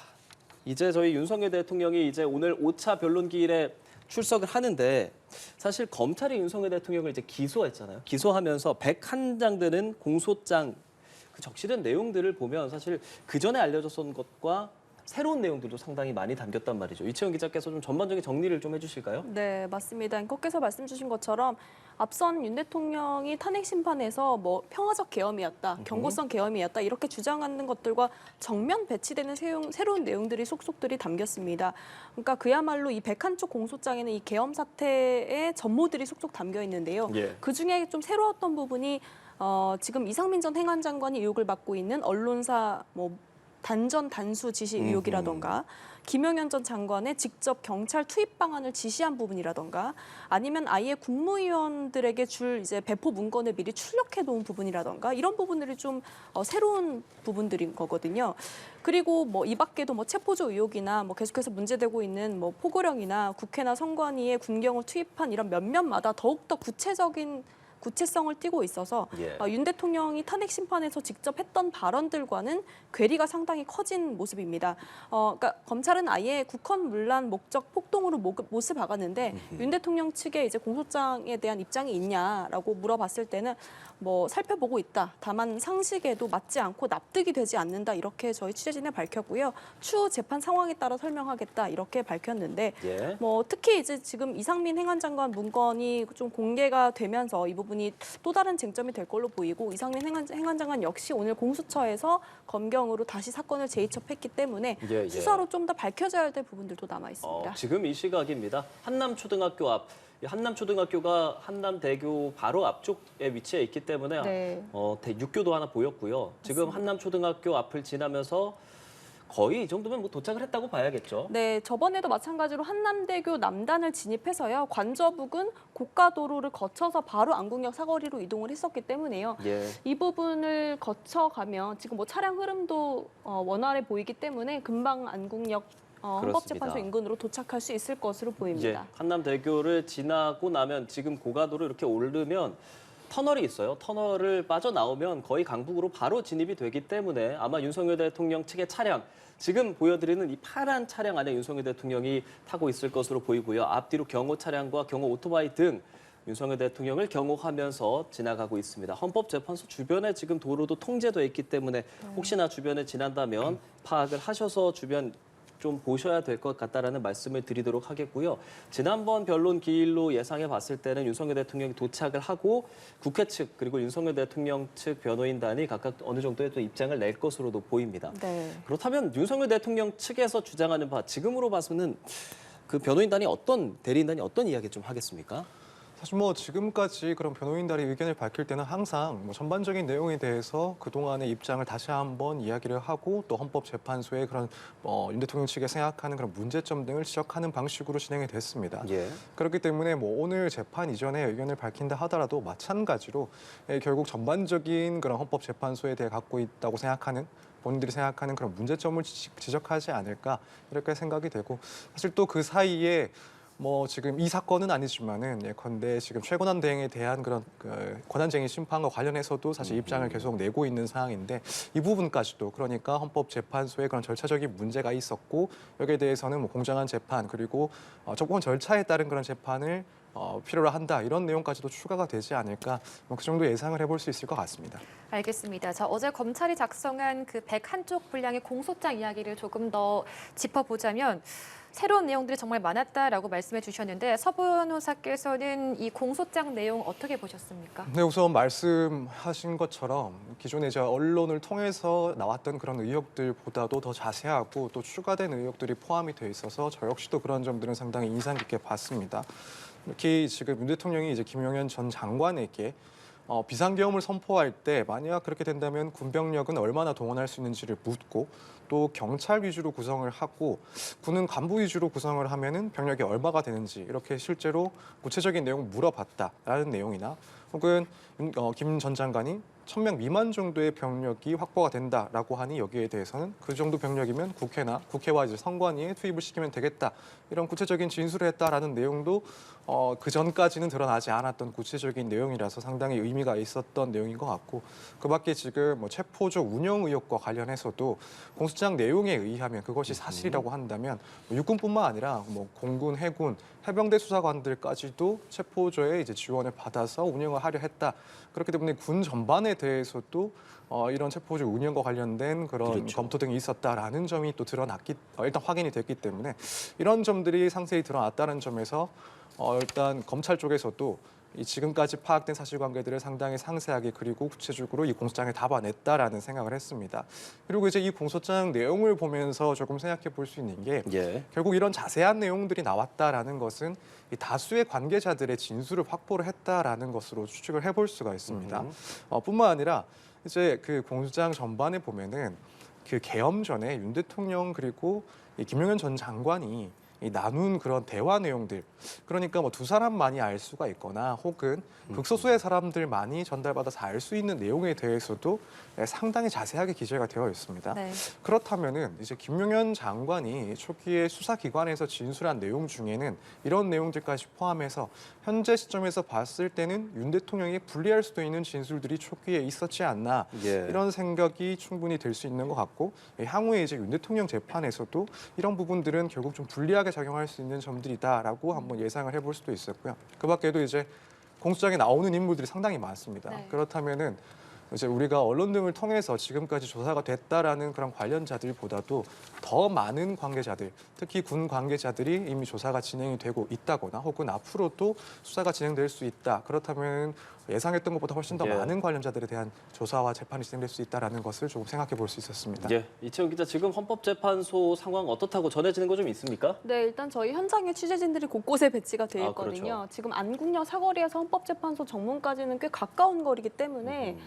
이제 저희 윤석열 대통령이 이제 오늘 5차 변론기일에 출석을 하는데 사실 검찰이 윤석열 대통령을 이제 기소했잖아요. 기소하면서 101장 되는 공소장 그 적시된 내용들을 보면 사실 그 전에 알려졌던 것과 새로운 내용들도 상당히 많이 담겼단 말이죠. 이채원 기자께서 좀 전반적인 정리를 좀 해주실까요? 네, 맞습니다. 앵커께서 말씀 주신 것처럼 앞선 윤 대통령이 탄핵 심판에서 뭐 평화적 계엄이었다, 경고성 계엄이었다 이렇게 주장하는 것들과 정면 배치되는 새로운 내용들이 속속들이 담겼습니다. 그러니까 그야말로 이 101쪽 공소장에는 이 계엄 사태의 전모들이 속속 담겨 있는데요. 예. 그중에 좀 새로웠던 부분이 지금 이상민 전 행안장관이 의혹을 받고 있는 언론사 뭐 단전 단수 지시 의혹이라던가 김용현 전 장관의 직접 경찰 투입 방안을 지시한 부분이라던가 아니면 아예 국무위원들에게 줄 이제 배포 문건을 미리 출력해 놓은 부분이라던가 이런 부분들이 좀 새로운 부분들인 거거든요. 그리고 뭐 이 밖에도 뭐 체포조 의혹이나 뭐 계속해서 문제되고 있는 뭐 포고령이나 국회나 선관위에 군경을 투입한 이런 면면마다 더욱더 구체성을 띠고 있어서 예. 윤 대통령이 탄핵 심판에서 직접 했던 발언들과는 괴리가 상당히 커진 모습입니다. 그러니까 검찰은 아예 국헌문란 목적 폭동으로 못을 박았는데 윤 대통령 측에 이제 공소장에 대한 입장이 있냐라고 물어봤을 때는 뭐 살펴보고 있다. 다만 상식에도 맞지 않고 납득이 되지 않는다. 이렇게 저희 취재진에 밝혔고요. 추후 재판 상황에 따라 설명하겠다. 이렇게 밝혔는데 예. 뭐 특히 이제 지금 이상민 행안장관 문건이 좀 공개가 되면서 이 부분이 또 다른 쟁점이 될 걸로 보이고 이상민 행안장관 역시 오늘 공수처에서 검경으로 다시 사건을 재입첩했기 때문에 예. 수사로 좀 더 밝혀져야 될 부분들도 남아 있습니다. 지금 이 시각입니다. 한남초등학교 앞. 이 한남초등학교가 한남대교 바로 앞쪽에 위치해 있기 때문에 네. 육교도 하나 보였고요. 지금 맞습니다. 한남초등학교 앞을 지나면서 거의 이 정도면 뭐 도착을 했다고 봐야겠죠. 네, 저번에도 마찬가지로 한남대교 남단을 진입해서요. 관저북은 고가도로를 거쳐서 바로 안국역 사거리로 이동을 했었기 때문에요. 예. 이 부분을 거쳐가면 지금 뭐 차량 흐름도 원활해 보이기 때문에 금방 안국역 헌법재판소 인근으로 도착할 수 있을 것으로 이제 보입니다. 한남대교를 지나고 나면 지금 고가도로 이렇게 오르면 터널이 있어요. 터널을 빠져나오면 거의 강북으로 바로 진입이 되기 때문에 아마 윤석열 대통령 측의 차량, 지금 보여드리는 이 파란 차량 안에 윤석열 대통령이 타고 있을 것으로 보이고요. 앞뒤로 경호 차량과 경호 오토바이 등 윤석열 대통령을 경호하면서 지나가고 있습니다. 헌법재판소 주변에 지금 도로도 통제돼 있기 때문에 혹시나 주변에 지난다면 파악을 하셔서 주변 좀 보셔야 될 것 같다라는 말씀을 드리도록 하겠고요. 지난번 변론 기일로 예상해 봤을 때는 윤석열 대통령이 도착을 하고 국회 측 그리고 윤석열 대통령 측 변호인단이 각각 어느 정도의 또 입장을 낼 것으로도 보입니다. 네. 그렇다면 윤석열 대통령 측에서 주장하는 바 지금으로 봐서는 그 변호인단이 대리인단이 어떤 이야기 좀 하겠습니까? 사실 뭐 지금까지 그런 변호인단이 의견을 밝힐 때는 항상 뭐 전반적인 내용에 대해서 그동안의 입장을 다시 한번 이야기를 하고 또 헌법재판소의 그런 윤 대통령 측에 생각하는 그런 문제점 등을 지적하는 방식으로 진행이 됐습니다. 예. 그렇기 때문에 뭐 오늘 재판 이전에 의견을 밝힌다 하더라도 마찬가지로 결국 전반적인 그런 헌법재판소에 대해 갖고 있다고 생각하는 본인들이 생각하는 그런 문제점을 지적하지 않을까 이렇게 생각이 되고 사실 또 그 사이에 뭐 지금 이 사건은 아니지만은 예컨대 지금 최고한 대행에 대한 그런 권한쟁의 심판과 관련해서도 사실 입장을 계속 내고 있는 상황인데 이 부분까지도 그러니까 헌법재판소에 그런 절차적인 문제가 있었고 여기에 대해서는 뭐 공정한 재판 그리고 적법한 절차에 따른 그런 재판을 필요로 한다 이런 내용까지도 추가가 되지 않을까 그 정도 예상을 해볼 수 있을 것 같습니다. 알겠습니다. 자, 어제 검찰이 작성한 그 101쪽 분량의 공소장 이야기를 조금 더 짚어보자면 새로운 내용들이 정말 많았다라고 말씀해 주셨는데 서 변호사께서는 이 공소장 내용 어떻게 보셨습니까? 네, 우선 말씀하신 것처럼 기존에 이제 언론을 통해서 나왔던 그런 의혹들보다도 더 자세하고 또 추가된 의혹들이 포함이 돼 있어서 저 역시도 그런 점들은 상당히 인상 깊게 봤습니다. 특히 지금 윤 대통령이 이제 김용현 전 장관에게 비상계엄을 선포할 때 만약 그렇게 된다면 군병력은 얼마나 동원할 수 있는지를 묻고 또 경찰 위주로 구성을 하고 군은 간부 위주로 구성을 하면은 병력이 얼마가 되는지 이렇게 실제로 구체적인 내용을 물어봤다라는 내용이나 혹은 김 전 장관이 1,000명 미만 정도의 병력이 확보가 된다라고 하니 여기에 대해서는 그 정도 병력이면 국회와 이제 선관위에 투입을 시키면 되겠다 이런 구체적인 진술을 했다라는 내용도 그 전까지는 드러나지 않았던 구체적인 내용이라서 상당히 의미가 있었던 내용인 것 같고 그밖에 지금 뭐 체포조 운영 의혹과 관련해서도 공소장 내용에 의하면 그것이 사실이라고 한다면 뭐 육군뿐만 아니라 뭐 공군, 해군 해병대 수사관들까지도 체포조에 이제 지원을 받아서 운영을 하려 했다. 그렇기 때문에 군 전반에 대해서도 이런 체포조 운영과 관련된 그런 그렇죠. 검토 등이 있었다라는 점이 또 일단 확인이 됐기 때문에 이런 점들이 상세히 드러났다는 점에서 일단 검찰 쪽에서도 이 지금까지 파악된 사실관계들을 상당히 상세하게 그리고 구체적으로 이 공소장에 담아냈다라는 생각을 했습니다. 그리고 이제 이 공소장 내용을 보면서 조금 생각해 볼 수 있는 게 예. 결국 이런 자세한 내용들이 나왔다라는 것은 이 다수의 관계자들의 진술을 확보를 했다라는 것으로 추측을 해볼 수가 있습니다. 뿐만 아니라 이제 그 공소장 전반에 보면은 그 계엄 전에 윤 대통령 그리고 이 김용현 전 장관이 이 나눈 그런 대화 내용들, 그러니까 뭐 두 사람만이 알 수가 있거나 혹은 극소수의 사람들만이 전달받아서 알 수 있는 내용에 대해서도 상당히 자세하게 기재가 되어 있습니다. 네. 그렇다면은 이제 김용현 장관이 초기에 수사기관에서 진술한 내용 중에는 이런 내용들까지 포함해서 현재 시점에서 봤을 때는 윤 대통령이 불리할 수도 있는 진술들이 초기에 있었지 않나 예. 이런 생각이 충분히 들 수 있는 것 같고 향후에 이제 윤 대통령 재판에서도 이런 부분들은 결국 좀 불리하게 작용할 수 있는 점들이다라고 한번 예상을 해볼 수도 있었고요. 그 밖에도 이제 공소장에 나오는 인물들이 상당히 많습니다. 네. 그렇다면은 이제 우리가 언론 등을 통해서 지금까지 조사가 됐다라는 그런 관련자들보다도 더 많은 관계자들, 특히 군 관계자들이 이미 조사가 진행이 되고 있다거나 혹은 앞으로도 수사가 진행될 수 있다. 그렇다면 예상했던 것보다 훨씬 더 예. 많은 관련자들에 대한 조사와 재판이 진행될 수 있다라는 것을 조금 생각해 볼 수 있었습니다. 예. 이채영 기자, 지금 헌법재판소 상황 어떻다고 전해지는 거 좀 있습니까? 네, 일단 저희 현장에 취재진들이 곳곳에 배치가 돼 아, 있거든요. 그렇죠. 지금 안국역 사거리에서 헌법재판소 정문까지는 꽤 가까운 거리이기 때문에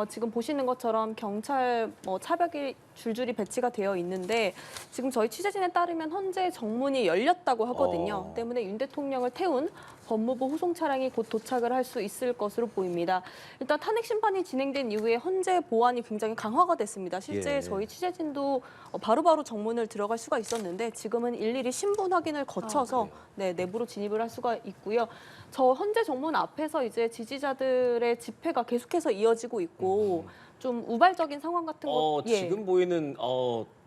지금 보시는 것처럼 경찰 차벽이 줄줄이 배치가 되어 있는데 지금 저희 취재진에 따르면 현재 정문이 열렸다고 하거든요. 때문에 윤 대통령을 태운 법무부 후송 차량이 곧 도착을 할 수 있을 것으로 보입니다. 일단 탄핵 심판이 진행된 이후에 헌재 보안이 굉장히 강화가 됐습니다. 실제 예. 저희 취재진도 바로바로 정문을 들어갈 수가 있었는데 지금은 일일이 신분 확인을 거쳐서 내부로 진입을 할 수가 있고요. 저 헌재 정문 앞에서 이제 지지자들의 집회가 계속해서 이어지고 있고 좀 우발적인 상황 같은 것 지금 보이는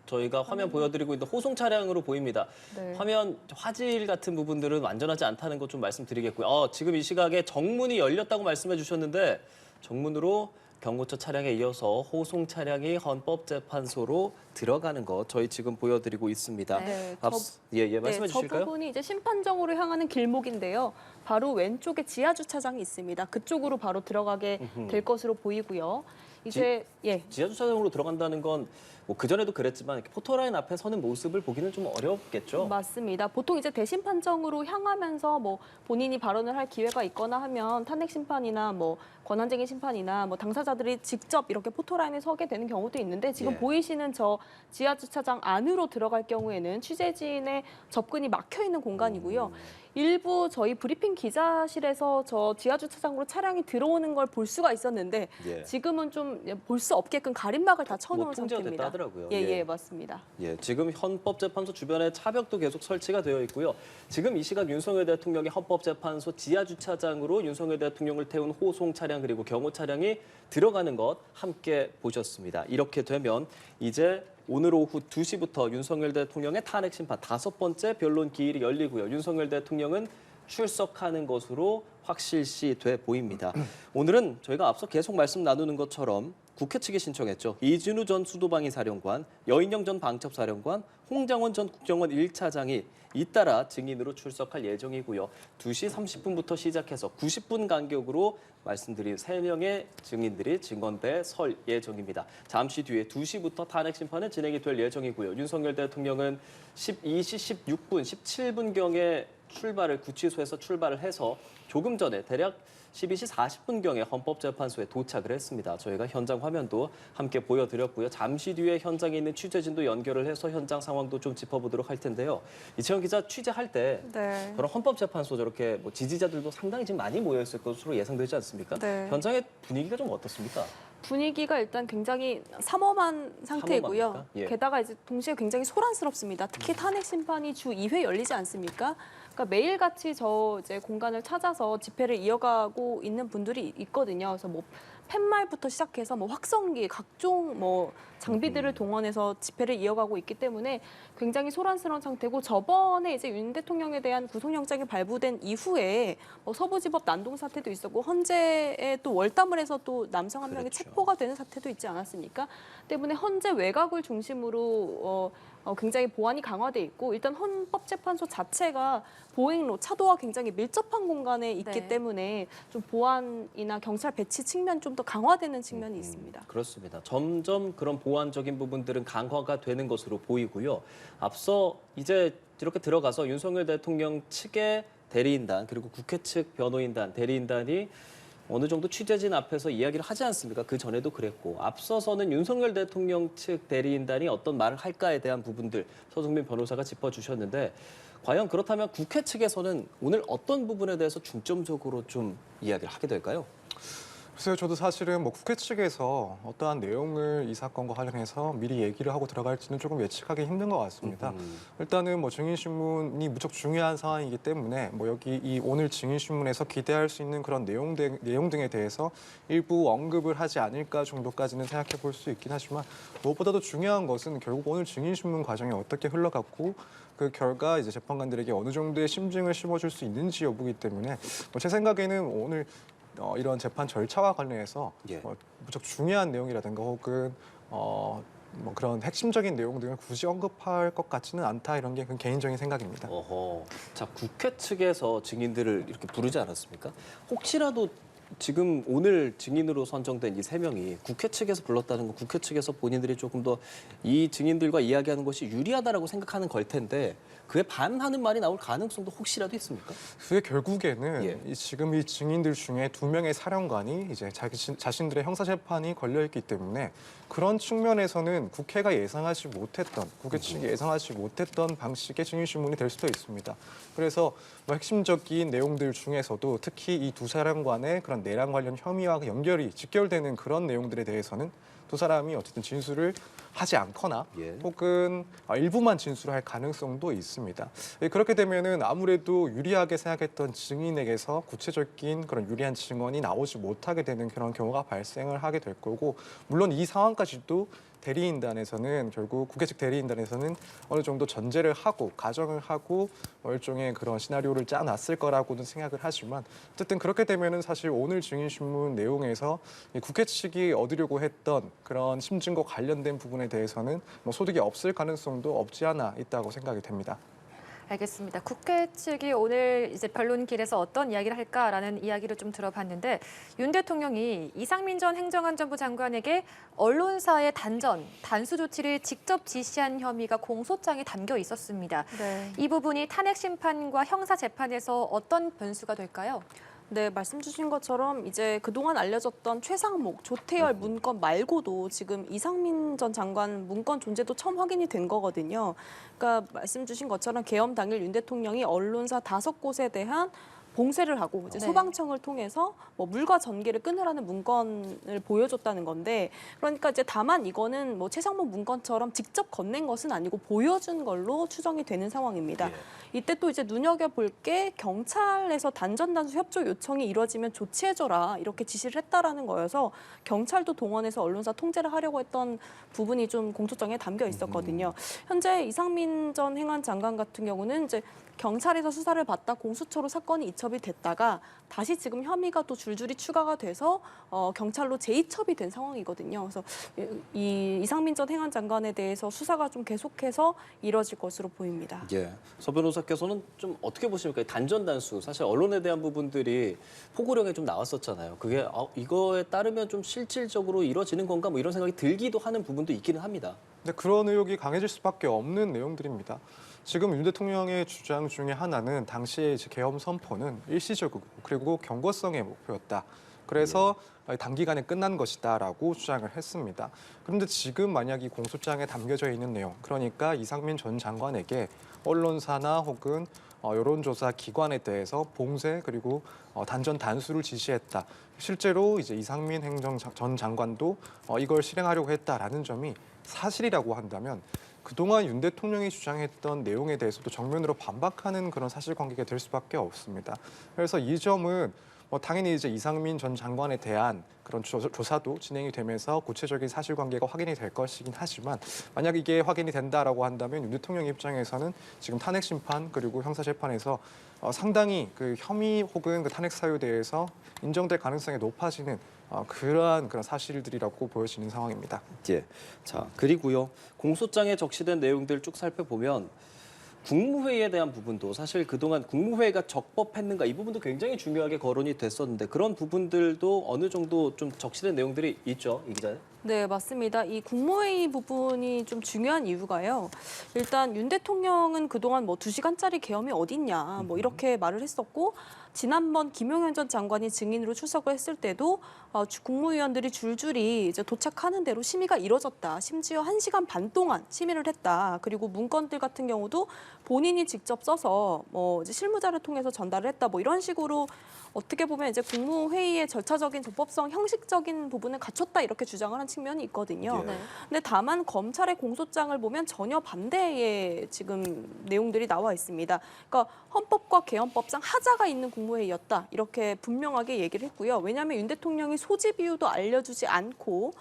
저희가 화면 보여드리고 있는 호송 차량으로 보입니다. 네. 화면 화질 같은 부분들은 완전하지 않다는 것 좀 말씀드리겠고요. 지금 이 시각에 정문이 열렸다고 말씀해 주셨는데 정문으로 경호처 차량에 이어서 호송 차량이 헌법재판소로 들어가는 것 저희 지금 보여드리고 있습니다. 네, 말씀해 저 주실까요? 부분이 이제 심판정으로 향하는 길목인데요. 바로 왼쪽에 지하 주차장이 있습니다. 그쪽으로 바로 들어가게 될 것으로 보이고요. 이제 지하 주차장으로 들어간다는 건 뭐 그전에도 그랬지만 이렇게 포토라인 앞에 서는 모습을 보기는 좀 어렵겠죠. 맞습니다. 보통 이제 대심 판정으로 향하면서 뭐 본인이 발언을 할 기회가 있거나 하면 탄핵 심판이나 뭐 권한쟁의 심판이나 뭐 당사자들이 직접 이렇게 포토라인에 서게 되는 경우도 있는데 지금 예. 보이시는 저 지하 주차장 안으로 들어갈 경우에는 취재진의 접근이 막혀 있는 공간이고요. 일부 저희 브리핑 기자실에서 저 지하 주차장으로 차량이 들어오는 걸 볼 수가 있었는데 예. 지금은 좀 볼 수 없게끔 가림막을 다 쳐놓은 뭐 통제가 상태입니다. 됐다 하더라고요. 예, 맞습니다. 예, 지금 헌법재판소 주변에 차벽도 계속 설치가 되어 있고요. 지금 이 시각 윤석열 대통령이 헌법재판소 지하 주차장으로 윤석열 대통령을 태운 호송 차량 그리고 경호 차량이 들어가는 것 함께 보셨습니다. 이렇게 되면 이제 오늘 오후 2시부터 윤석열 대통령의 탄핵 심판 5번째 변론 기일이 열리고요. 윤석열 대통령은 출석하는 것으로 확실시 돼 보입니다. 오늘은 저희가 앞서 계속 말씀 나누는 것처럼 국회 측이 신청했죠. 이진우 전 수도방위 사령관, 여인영 전 방첩사령관, 홍장원 전 국정원 1차장이 잇따라 증인으로 출석할 예정이고요. 2시 30분부터 시작해서 90분 간격으로 말씀드린 3명의 증인들이 증언대에 설 예정입니다. 잠시 뒤에 2시부터 탄핵 심판은 진행이 될 예정이고요. 윤석열 대통령은 12시 16분, 17분경에 구치소에서 출발을 해서 조금 전에 대략 12시 40분경에 헌법재판소에 도착을 했습니다. 저희가 현장 화면도 함께 보여드렸고요. 잠시 뒤에 현장에 있는 취재진도 연결을 해서 현장 상황도 좀 짚어보도록 할 텐데요. 이채영 기자 취재할 때 네. 그런 헌법재판소 저렇게 뭐 지지자들도 상당히 지금 많이 모여있을 것으로 예상되지 않습니까? 네. 현장의 분위기가 좀 어떻습니까? 분위기가 일단 굉장히 삼엄한 상태이고요. 삼엄합니까? 예. 게다가 이제 동시에 굉장히 소란스럽습니다. 특히 탄핵 심판이 주 2회 열리지 않습니까? 그러니까 매일같이 저 이제 공간을 찾아서 집회를 이어가고 있는 분들이 있거든요. 그래서 뭐 팻말부터 시작해서 뭐 확성기, 각종 뭐 장비들을 동원해서 집회를 이어가고 있기 때문에 굉장히 소란스러운 상태고 저번에 이제 윤 대통령에 대한 구속영장이 발부된 이후에 뭐 서부지법 난동 사태도 있었고 헌재에 또 월담을 해서 또 남성 한 명이 그렇죠. 체포가 되는 사태도 있지 않았습니까? 때문에 헌재 외곽을 중심으로 굉장히 보안이 강화돼 있고 일단 헌법재판소 자체가 보행로, 차도와 굉장히 밀접한 공간에 있기 네. 때문에 좀 보안이나 경찰 배치 측면 좀 더 강화되는 측면이 있습니다. 그렇습니다. 점점 그런 보완적인 부분들은 강화가 되는 것으로 보이고요. 앞서 이제 이렇게 들어가서 윤석열 대통령 측의 대리인단 그리고 국회 측 변호인단, 대리인단이 어느 정도 취재진 앞에서 이야기를 하지 않습니까? 그 전에도 그랬고 앞서서는 윤석열 대통령 측 대리인단이 어떤 말을 할까에 대한 부분들 서정민 변호사가 짚어주셨는데 과연 그렇다면 국회 측에서는 오늘 어떤 부분에 대해서 중점적으로 좀 이야기를 하게 될까요? 글쎄요, 저도 사실은 뭐 국회 측에서 어떠한 내용을 이 사건과 관련해서 미리 얘기를 하고 들어갈지는 조금 예측하기 힘든 것 같습니다. 일단은 뭐 증인신문이 무척 중요한 상황이기 때문에 뭐 여기 이 오늘 증인신문에서 기대할 수 있는 그런 내용 등에 대해서 일부 언급을 하지 않을까 정도까지는 생각해 볼 수 있긴 하지만 무엇보다도 중요한 것은 결국 오늘 증인신문 과정이 어떻게 흘러갔고 그 결과 이제 재판관들에게 어느 정도의 심증을 심어줄 수 있는지 여부이기 때문에 뭐 제 생각에는 오늘 이런 재판 절차와 관련해서 예. 무척 중요한 내용이라든가 혹은 뭐 그런 핵심적인 내용 등을 굳이 언급할 것 같지는 않다 이런 게 개인적인 생각입니다. 어허. 자, 국회 측에서 증인들을 이렇게 부르지 않았습니까? 혹시라도 지금 오늘 증인으로 선정된 이 3명이 국회 측에서 불렀다는 건 국회 측에서 본인들이 조금 더 이 증인들과 이야기하는 것이 유리하다라고 생각하는 걸 텐데 그에 반하는 말이 나올 가능성도 혹시라도 있습니까? 그게 결국에는 예. 지금 이 증인들 중에 2명의 사령관이 이제 자신들의 형사 재판이 걸려 있기 때문에 그런 측면에서는 국회가 예상하지 못했던 국회 측이 예상하지 못했던 방식의 증인 신문이 될 수도 있습니다. 그래서 뭐 핵심적인 내용들 중에서도 특히 이 2사령관의 그런 내란 관련 혐의와 연결이 직결되는 그런 내용들에 대해서는 2사람이 어쨌든 진술을 하지 않거나 예. 혹은 일부만 진술할 가능성도 있습니다. 그렇게 되면은 아무래도 유리하게 생각했던 증인에게서 구체적인 그런 유리한 증언이 나오지 못하게 되는 그런 경우가 발생을 하게 될 거고 물론 이 상황까지도 대리인단에서는 결국 국회 측 대리인단에서는 어느 정도 전제를 하고 가정을 하고 일종의 그런 시나리오를 짜놨을 거라고는 생각을 하지만 어쨌든 그렇게 되면은 사실 오늘 증인신문 내용에서 이 국회 측이 얻으려고 했던 그런 심증과 관련된 부분에 대해서는 뭐 소득이 없을 가능성도 없지 않아 있다고 생각이 됩니다. 알겠습니다. 국회 측이 오늘 이제 변론길에서 어떤 이야기를 할까라는 이야기를 좀 들어봤는데 윤 대통령이 이상민 전 행정안전부 장관에게 언론사의 단수 조치를 직접 지시한 혐의가 공소장에 담겨 있었습니다. 네. 이 부분이 탄핵 심판과 형사 재판에서 어떤 변수가 될까요? 네, 말씀 주신 것처럼 이제 그동안 알려졌던 최상목, 조태열 문건 말고도 지금 이상민 전 장관 문건 존재도 처음 확인이 된 거거든요. 그러니까 말씀 주신 것처럼 계엄 당일 윤 대통령이 언론사 5곳에 대한 봉쇄를 하고 이제 네. 소방청을 통해서 뭐 물과 전기를 끊으라는 문건을 보여줬다는 건데 그러니까 이제 다만 이거는 뭐 최상목 문건처럼 직접 건넨 것은 아니고 보여준 걸로 추정이 되는 상황입니다. 예. 이때 또 이제 눈여겨볼 게 경찰에서 단전단수 협조 요청이 이루어지면 조치해줘라 이렇게 지시를 했다라는 거여서 경찰도 동원해서 언론사 통제를 하려고 했던 부분이 좀 공소장에 담겨 있었거든요. 현재 이상민 전 행안 장관 같은 경우는 이제 경찰에서 수사를 받다 공수처로 사건이 이첩이 됐다가 다시 지금 혐의가 또 줄줄이 추가가 돼서 경찰로 재이첩이 된 상황이거든요. 그래서 이 이상민 전 행안 장관에 대해서 수사가 좀 계속해서 이뤄질 것으로 보입니다. 예. 서 변호사께서는 좀 어떻게 보십니까? 단전 단수 사실 언론에 대한 부분들이 포고령에 좀 나왔었잖아요. 그게 이거에 따르면 좀 실질적으로 이루어지는 건가 뭐 이런 생각이 들기도 하는 부분도 있기는 합니다. 근데 그런 의혹이 강해질 수밖에 없는 내용들입니다. 지금 윤 대통령의 주장 중에 하나는 당시에 이제 계엄 선포는 일시적이고 그리고 경고성의 목표였다. 그래서 단기간에 끝난 것이다라고 주장을 했습니다. 그런데 지금 만약 이 공소장에 담겨져 있는 내용, 그러니까 이상민 전 장관에게 언론사나 혹은 여론조사 기관에 대해서 봉쇄 그리고 단전 단수를 지시했다. 실제로 이제 이상민 전 장관도 이걸 실행하려고 했다라는 점이 사실이라고 한다면 그동안 윤 대통령이 주장했던 내용에 대해서도 정면으로 반박하는 그런 사실관계가 될 수밖에 없습니다. 그래서 이 점은 당연히 이제 이상민 전 장관에 대한 그런 조사도 진행이 되면서 구체적인 사실관계가 확인이 될 것이긴 하지만 만약 이게 확인이 된다라고 한다면 윤 대통령 입장에서는 지금 탄핵 심판 그리고 형사 재판에서 상당히 그 혐의 혹은 그 탄핵 사유에 대해서 인정될 가능성이 높아지는 그러한 사실들이라고 보여지는 상황입니다. 예. 자, 그리고요. 공소장에 적시된 내용들 쭉 살펴보면 국무회의에 대한 부분도 사실 그동안 국무회의가 적법했는가 이 부분도 굉장히 중요하게 거론이 됐었는데 그런 부분들도 어느 정도 좀 적시된 내용들이 있죠, 이 기자님? 네, 맞습니다. 이 국무회의 부분이 좀 중요한 이유가요. 일단 윤 대통령은 그동안 2시간짜리 계엄이 어딨냐 이렇게 말을 했었고 지난번 김용현 전 장관이 증인으로 출석을 했을 때도 국무위원들이 줄줄이 이제 도착하는 대로 심의가 이뤄졌다. 심지어 1시간 반 동안 심의를 했다. 그리고 문건들 같은 경우도 본인이 직접 써서 이제 실무자를 통해서 전달을 했다. 이런 식으로 어떻게 보면 이제 국무회의의 절차적인 적법성, 형식적인 부분을 갖췄다 이렇게 주장을 한 측면이 있거든요. 예. 근데 다만 검찰의 공소장을 보면 전혀 반대의 지금 내용들이 나와 있습니다. 그러니까 헌법과 개헌법상 하자가 있는 국무회의였다 이렇게 분명하게 얘기를 했고요. 왜냐하면 윤 대통령이 소집 이유도 알려주지 않고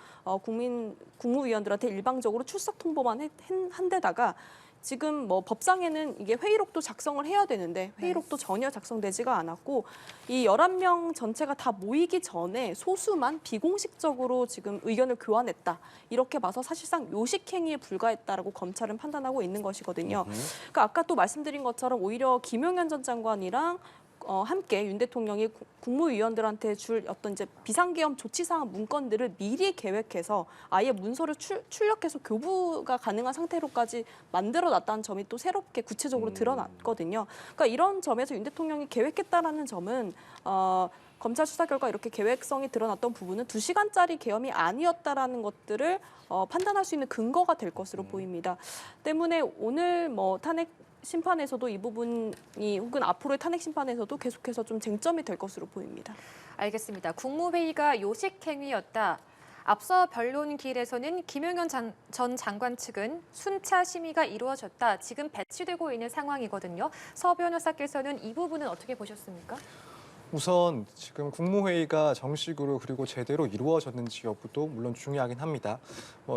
국무위원들한테 일방적으로 출석 통보만 한 데다가 지금 법상에는 이게 회의록도 작성을 해야 되는데 회의록도 전혀 작성되지가 않았고 이 11명 전체가 다 모이기 전에 소수만 비공식적으로 지금 의견을 교환했다. 이렇게 봐서 사실상 요식행위에 불과했다라고 검찰은 판단하고 있는 것이거든요. 그러니까 아까 또 말씀드린 것처럼 오히려 김용현 전 장관이랑 함께 윤 대통령이 국무위원들한테 줄 어떤 이제 비상계엄 조치사항 문건들을 미리 계획해서 아예 문서를 출력해서 교부가 가능한 상태로까지 만들어놨다는 점이 또 새롭게 구체적으로 드러났거든요. 그러니까 이런 점에서 윤 대통령이 계획했다라는 점은 검찰 수사 결과 이렇게 계획성이 드러났던 부분은 2시간짜리 계엄이 아니었다라는 것들을 판단할 수 있는 근거가 될 것으로 보입니다. 때문에 오늘 탄핵 심판에서도 이 부분이 혹은 앞으로의 탄핵 심판에서도 계속해서 좀 쟁점이 될 것으로 보입니다. 알겠습니다. 국무회의가 요식행위였다. 앞서 변론길에서는 김용현 전 장관 측은 순차 심의가 이루어졌다. 지금 배치되고 있는 상황이거든요. 서 변호사께서는 이 부분은 어떻게 보셨습니까? 우선 지금 국무회의가 정식으로 그리고 제대로 이루어졌는지 여부도 물론 중요하긴 합니다.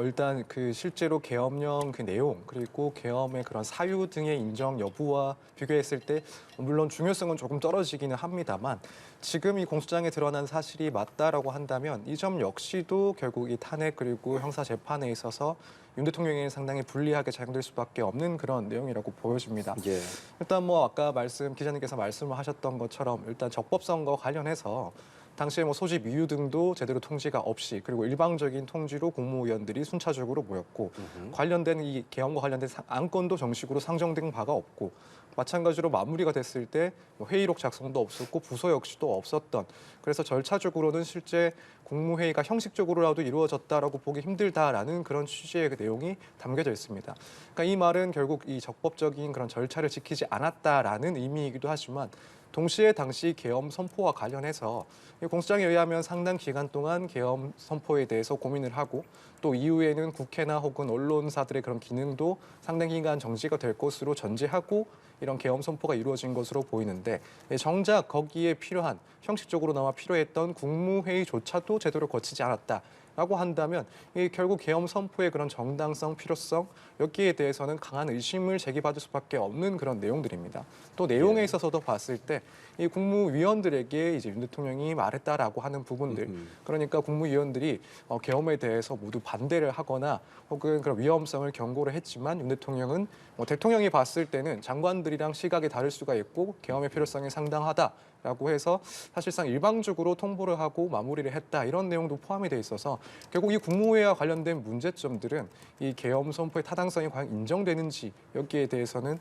일단 그 실제로 계엄령 그 내용 그리고 계엄의 그런 사유 등의 인정 여부와 비교했을 때 물론 중요성은 조금 떨어지기는 합니다만 지금 이 공소장에 드러난 사실이 맞다라고 한다면 이 점 역시도 결국 이 탄핵 그리고 형사 재판에 있어서 윤 대통령에게 상당히 불리하게 작용될 수밖에 없는 그런 내용이라고 보여집니다. 예. 일단 아까 기자님께서 말씀을 하셨던 것처럼 일단 적법성과 관련해서 당시에 소집 이유 등도 제대로 통지가 없이 그리고 일방적인 통지로 국무위원들이 순차적으로 모였고 관련된 이 계엄과 관련된 안건도 정식으로 상정된 바가 없고 마찬가지로 마무리가 됐을 때 회의록 작성도 없었고 부서 역시도 없었던 그래서 절차적으로는 실제 국무회의가 형식적으로라도 이루어졌다라고 보기 힘들다라는 그런 취지의 그 내용이 담겨져 있습니다. 그러니까 이 말은 결국 이 적법적인 그런 절차를 지키지 않았다라는 의미이기도 하지만 동시에 당시 계엄 선포와 관련해서 공소장에 의하면 상당 기간 동안 계엄 선포에 대해서 고민을 하고 또 이후에는 국회나 혹은 언론사들의 그런 기능도 상당 기간 정지가 될 것으로 전제하고 이런 계엄 선포가 이루어진 것으로 보이는데 정작 거기에 필요한 형식적으로나마 필요했던 국무회의조차도 제대로 거치지 않았다라고 한다면 결국 계엄 선포의 그런 정당성, 필요성 여기에 대해서는 강한 의심을 제기받을 수밖에 없는 그런 내용들입니다. 또 내용에 있어서도 봤을 때 이 국무위원들에게 이제 윤 대통령이 말했다라고 하는 부분들, 그러니까 국무위원들이 계엄에 대해서 모두 반대를 하거나 혹은 그런 위험성을 경고를 했지만 윤 대통령은 대통령이 봤을 때는 장관들이랑 시각이 다를 수가 있고 계엄의 필요성이 상당하다라고 해서 사실상 일방적으로 통보를 하고 마무리를 했다 이런 내용도 포함이 돼 있어서 결국 이 국무회의와 관련된 문제점들은 이 계엄 선포의 타당성이 과연 인정되는지 여기에 대해서는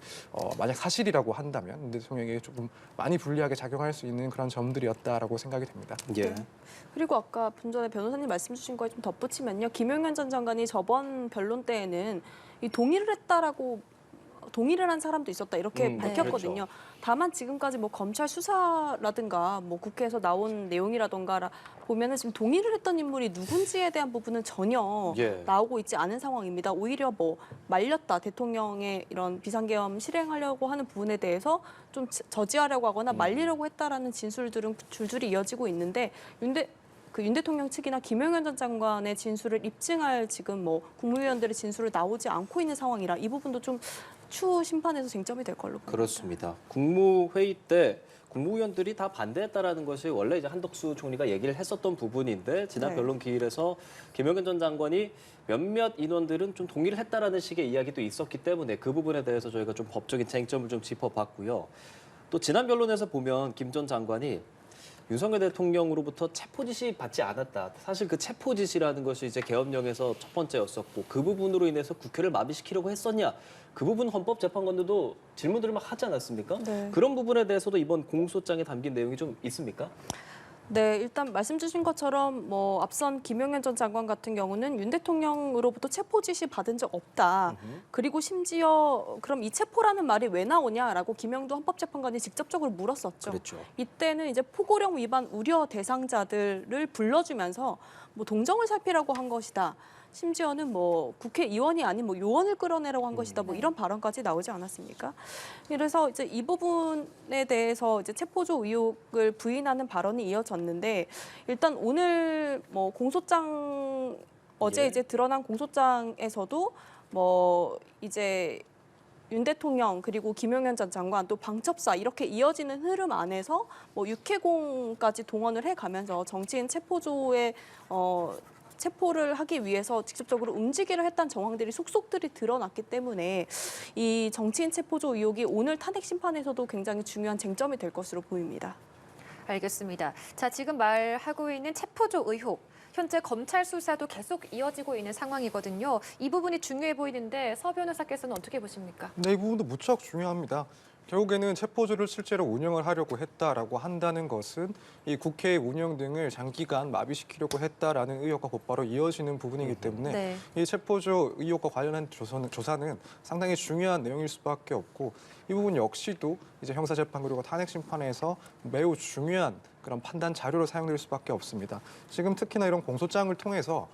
만약 사실이라고 한다면 윤 대통령에게 조금 많이 불리하게 작용할 수 있는 그런 점들이었다라고 생각이 됩니다. 예. 그리고 아까 좀 전에 변호사님 말씀 주신 거에 좀 덧붙이면요. 김용현 전 장관이 저번 변론 때에는 이 동의를 했다라고 동의를 한 사람도 있었다 이렇게 네. 밝혔거든요. 그렇죠. 다만 지금까지 뭐 검찰 수사라든가 뭐 국회에서 나온 내용이라든가 보면은 지금 동의를 했던 인물이 누군지에 대한 부분은 전혀 예. 나오고 있지 않은 상황입니다. 오히려 뭐 말렸다 대통령의 이런 비상계엄 실행하려고 하는 부분에 대해서 좀 저지하려고 하거나 말리려고 했다라는 진술들은 줄줄이 이어지고 있는데 윤 대통령 측이나 김용현 전 장관의 진술을 입증할 지금 뭐 국무위원들의 진술을 나오지 않고 있는 상황이라 이 부분도 좀 추후 심판에서 쟁점이 될 걸로 보입니다. 그렇습니다. 국무회의 때 국무위원들이 다 반대했다라는 것이 원래 이제 한덕수 총리가 얘기를 했었던 부분인데 지난 네. 변론 기일에서 김용현 전 장관이 몇몇 인원들은 좀 동의를 했다라는 식의 이야기도 있었기 때문에 그 부분에 대해서 저희가 좀 법적인 쟁점을 좀 짚어봤고요. 또 지난 변론에서 보면 김 전 장관이 윤석열 대통령으로부터 체포 지시 받지 않았다. 사실 그 체포 지시라는 것이 이제 계엄령에서 첫 번째였었고 그 부분으로 인해서 국회를 마비시키려고 했었냐. 그 부분 헌법재판관들도 질문들을 막 하지 않았습니까? 네. 그런 부분에 대해서도 이번 공소장에 담긴 내용이 좀 있습니까? 네, 일단 말씀 주신 것처럼 뭐 앞선 김용현 전 장관 같은 경우는 윤 대통령으로부터 체포 지시 받은 적 없다. 그리고 심지어 그럼 이 체포라는 말이 왜 나오냐라고 김영도 헌법재판관이 직접적으로 물었었죠. 그렇죠. 이때는 이제 포고령 위반 우려 대상자들을 불러주면서 뭐 동정을 살피라고 한 것이다. 심지어는 뭐 국회의원이 아닌 뭐 요원을 끌어내라고 한 것이다. 뭐 이런 발언까지 나오지 않았습니까? 그래서 이제 이 부분에 대해서 이제 체포조 의혹을 부인하는 발언이 이어졌는데 일단 오늘 뭐 공소장 어제 예. 이제 드러난 공소장에서도 뭐 이제 윤 대통령 그리고 김용현 전 장관 또 방첩사 이렇게 이어지는 흐름 안에서 뭐 육해공까지 동원을 해가면서 정치인 체포조의 체포를 하기 위해서 직접적으로 움직이려 했던 정황들이 속속들이 드러났기 때문에 이 정치인 체포조 의혹이 오늘 탄핵 심판에서도 굉장히 중요한 쟁점이 될 것으로 보입니다. 알겠습니다. 자, 지금 말하고 있는 체포조 의혹. 현재 검찰 수사도 계속 이어지고 있는 상황이거든요. 이 부분이 중요해 보이는데 서 변호사께서는 어떻게 보십니까? 네, 이 부분도 무척 중요합니다. 결국에는 체포조를 실제로 운영을 하려고 했다라고 한다는 것은 이 국회의 운영 등을 장기간 마비시키려고 했다라는 의혹과 곧바로 이어지는 부분이기 때문에 네. 이 체포조 의혹과 관련한 조사는 상당히 중요한 내용일 수밖에 없고 이 부분 역시도 이제 형사재판 그리고 탄핵 심판에서 매우 중요한 그런 판단 자료로 사용될 수밖에 없습니다. 지금 특히나 이런 공소장을 통해서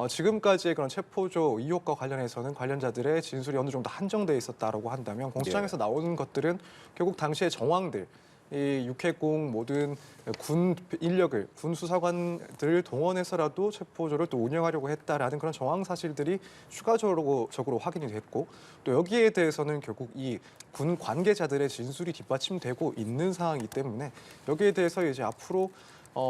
지금까지의 그런 체포조 의혹과 관련해서는 관련자들의 진술이 어느 정도 한정돼 있었다라고 한다면 공소장에서 나오는 것들은 결국 당시의 정황들, 이 육해공 모든 군 인력을 군 수사관들을 동원해서라도 체포조를 또 운영하려고 했다라는 그런 정황 사실들이 추가적으로 확인이 됐고 또 여기에 대해서는 결국 이 군 관계자들의 진술이 뒷받침되고 있는 상황이기 때문에 여기에 대해서 이제 앞으로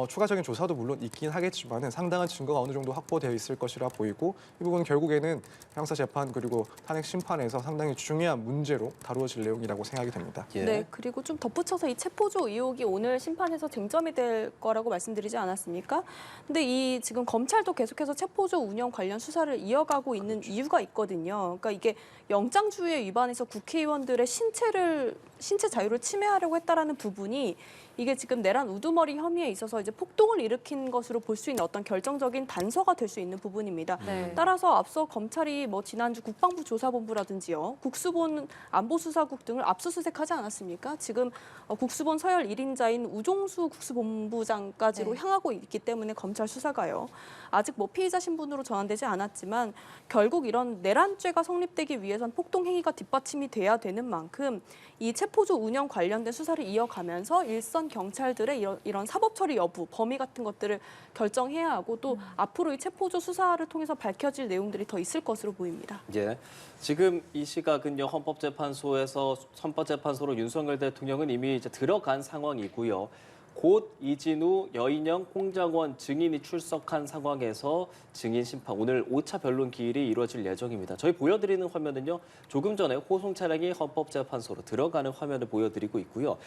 추가적인 조사도 물론 있긴 하겠지만은 상당한 증거가 어느 정도 확보되어 있을 것이라 보이고 이 부분은 결국에는 형사재판 그리고 탄핵 심판에서 상당히 중요한 문제로 다루어질 내용이라고 생각이 됩니다. 예. 네, 그리고 좀 덧붙여서 이 체포조 의혹이 오늘 심판에서 쟁점이 될 거라고 말씀드리지 않았습니까? 근데 이 지금 검찰도 계속해서 체포조 운영 관련 수사를 이어가고 있는 이유가 있거든요. 그러니까 이게 영장주의 위반에서 국회의원들의 신체 자유를 침해하려고 했다라는 부분이 이게 지금 내란 우두머리 혐의에 있어서 이제 폭동을 일으킨 것으로 볼 수 있는 어떤 결정적인 단서가 될 수 있는 부분입니다. 네. 따라서 앞서 검찰이 뭐 지난주 국방부 조사본부라든지요, 국수본 안보수사국 등을 압수수색하지 않았습니까? 지금 국수본 서열 1인자인 우종수 국수본부장까지로 네. 향하고 있기 때문에 검찰 수사가요. 아직 뭐 피의자 신분으로 전환되지 않았지만 결국 이런 내란죄가 성립되기 위해선 폭동 행위가 뒷받침이 돼야 되는 만큼 이 체포조 운영 관련된 수사를 이어가면서 일선 경찰들의 이런 사법 처리 여부, 범위 같은 것들을 결정해야 하고 또 앞으로 이 체포조 수사를 통해서 밝혀질 내용들이 더 있을 것으로 보입니다. 예. 지금 이 시각은요 헌법재판소로 윤석열 대통령은 이미 이제 들어간 상황이고요. 곧 이진우, 여인영, 홍장원 증인이 출석한 상황에서 증인 심판 오늘 5차 변론 기일이 이루어질 예정입니다. 저희 보여드리는 화면은요. 조금 전에 호송 차량이 헌법재판소로 들어가는 화면을 보여드리고 있고요.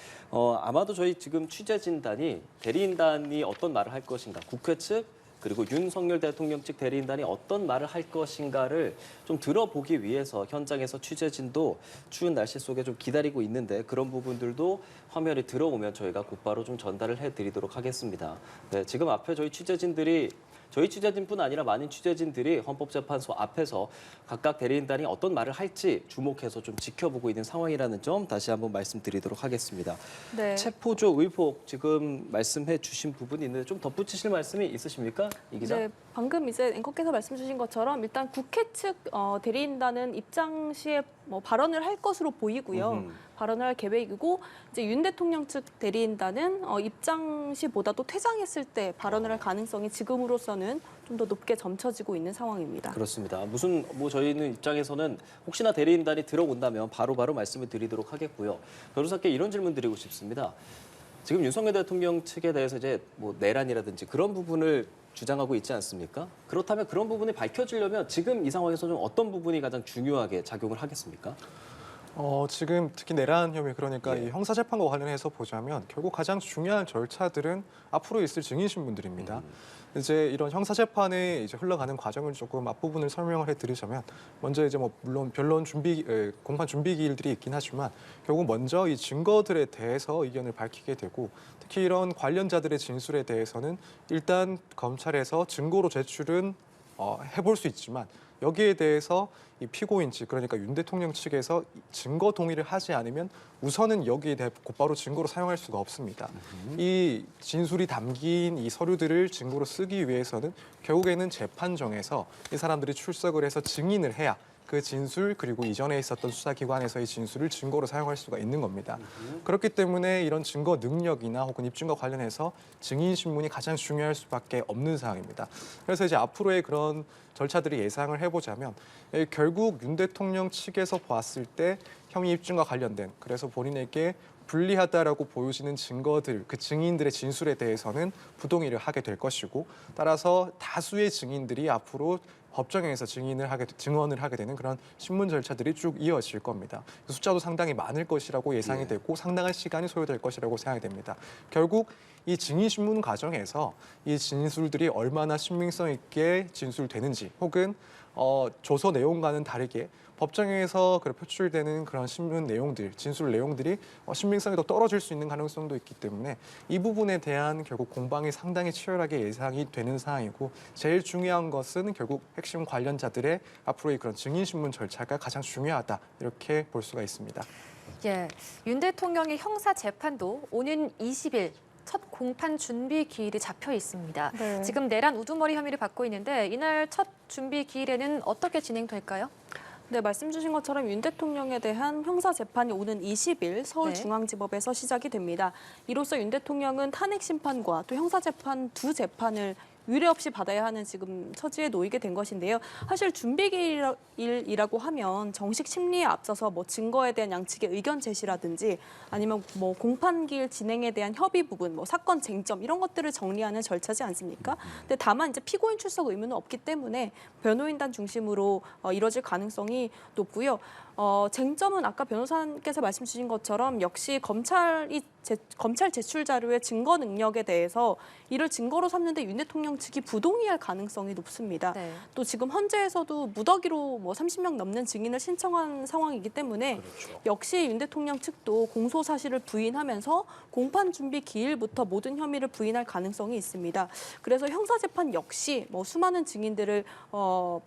아마도 저희 지금 취재진단이 대리인단이 어떤 말을 할 것인가, 국회 측 그리고 윤석열 대통령 측 대리인단이 어떤 말을 할 것인가를 좀 들어보기 위해서 현장에서 취재진도 추운 날씨 속에 좀 기다리고 있는데 그런 부분들도 화면에 들어오면 저희가 곧바로 좀 전달을 해드리도록 하겠습니다. 네, 지금 앞에 저희 취재진들이 저희 취재진뿐 아니라 많은 취재진들이 헌법재판소 앞에서 각각 대리인단이 어떤 말을 할지 주목해서 좀 지켜보고 있는 상황이라는 점 다시 한번 말씀드리도록 하겠습니다. 네. 체포조 의혹 지금 말씀해 주신 부분이 있는데 좀 덧붙이실 말씀이 있으십니까? 이 기자? 네, 방금 이제 앵커께서 말씀 주신 것처럼 일단 국회 측 대리인단은 입장 시에 뭐 발언을 할 것으로 보이고요. 발언을 할 계획이고 이제 윤 대통령 측 대리인단은 입장 시보다도 퇴장했을 때 발언을 할 가능성이 지금으로서는 좀 더 높게 점쳐지고 있는 상황입니다. 그렇습니다. 무슨 뭐 저희는 입장에서는 혹시나 대리인단이 들어온다면 바로바로 말씀을 드리도록 하겠고요. 변호사께 이런 질문 드리고 싶습니다. 지금 윤석열 대통령 측에 대해서 이제 뭐 내란이라든지 그런 부분을 주장하고 있지 않습니까? 그렇다면 그런 부분이 밝혀지려면 지금 이 상황에서 좀 어떤 부분이 가장 중요하게 작용을 하겠습니까? 지금 특히 내란 혐의 그러니까 예. 이 형사재판과 관련해서 보자면 결국 가장 중요한 절차들은 앞으로 있을 증인 신문들입니다. 이제 이런 형사재판에 이제 흘러가는 과정을 조금 앞부분을 설명을 해드리자면 먼저 이제 뭐 물론 공판 준비 기일들이 있긴 하지만 결국 먼저 이 증거들에 대해서 의견을 밝히게 되고 특히 이런 관련자들의 진술에 대해서는 일단 검찰에서 증거로 제출은 해볼 수 있지만 여기에 대해서 이 피고인 측 그러니까 윤 대통령 측에서 증거 동의를 하지 않으면 우선은 여기에 대해 곧바로 증거로 사용할 수가 없습니다. 이 진술이 담긴 이 서류들을 증거로 쓰기 위해서는 결국에는 재판정에서 이 사람들이 출석을 해서 증인을 해야 그 진술 그리고 이전에 있었던 수사기관에서의 진술을 증거로 사용할 수가 있는 겁니다. 그렇기 때문에 이런 증거 능력이나 혹은 입증과 관련해서 증인 신문이 가장 중요할 수밖에 없는 사항입니다. 그래서 이제 앞으로의 그런 절차들이 예상을 해보자면 결국 윤 대통령 측에서 봤을 때 혐의 입증과 관련된 그래서 본인에게 불리하다라고 보여지는 증거들, 그 증인들의 진술에 대해서는 부동의를 하게 될 것이고 따라서 다수의 증인들이 앞으로 법정에서 증언을 하게 되는 그런 신문 절차들이 쭉 이어질 겁니다. 숫자도 상당히 많을 것이라고 예상이 되고 상당한 시간이 소요될 것이라고 생각이 됩니다. 결국 이 증인 신문 과정에서 이 진술들이 얼마나 신빙성 있게 진술되는지 혹은 조서 내용과는 다르게 법정에서 표출되는 그런 신문 내용들, 진술 내용들이 신빙성이 더 떨어질 수 있는 가능성도 있기 때문에 이 부분에 대한 결국 공방이 상당히 치열하게 예상이 되는 사항이고 제일 중요한 것은 결국 핵심 관련자들의 앞으로의 그런 증인 신문 절차가 가장 중요하다 이렇게 볼 수가 있습니다. 예, 윤 대통령의 형사 재판도 오는 20일 첫 공판 준비 기일이 잡혀 있습니다. 네. 지금 내란 우두머리 혐의를 받고 있는데 이날 첫 준비 기일에는 어떻게 진행될까요? 네, 말씀 주신 것처럼 윤 대통령에 대한 형사 재판이 오는 20일 서울중앙지법에서 시작이 됩니다. 이로써 윤 대통령은 탄핵 심판과 또 형사 재판 두 재판을 유례 없이 받아야 하는 지금 처지에 놓이게 된 것인데요. 사실 준비기일이라고 하면 정식 심리에 앞서서 뭐 증거에 대한 양측의 의견 제시라든지 아니면 뭐 공판기일 진행에 대한 협의 부분, 뭐 사건 쟁점 이런 것들을 정리하는 절차지 않습니까? 근데 다만 이제 피고인 출석 의무는 없기 때문에 변호인단 중심으로 이뤄질 가능성이 높고요. 쟁점은 아까 변호사님께서 말씀 주신 것처럼 역시 검찰 제출 자료의 증거 능력에 대해서 이를 증거로 삼는데 윤 대통령 측이 부동의할 가능성이 높습니다. 네. 또 지금 헌재에서도 무더기로 뭐 30명 넘는 증인을 신청한 상황이기 때문에 그렇죠. 역시 윤 대통령 측도 공소 사실을 부인하면서 공판 준비 기일부터 모든 혐의를 부인할 가능성이 있습니다. 그래서 형사 재판 역시 뭐 수많은 증인들을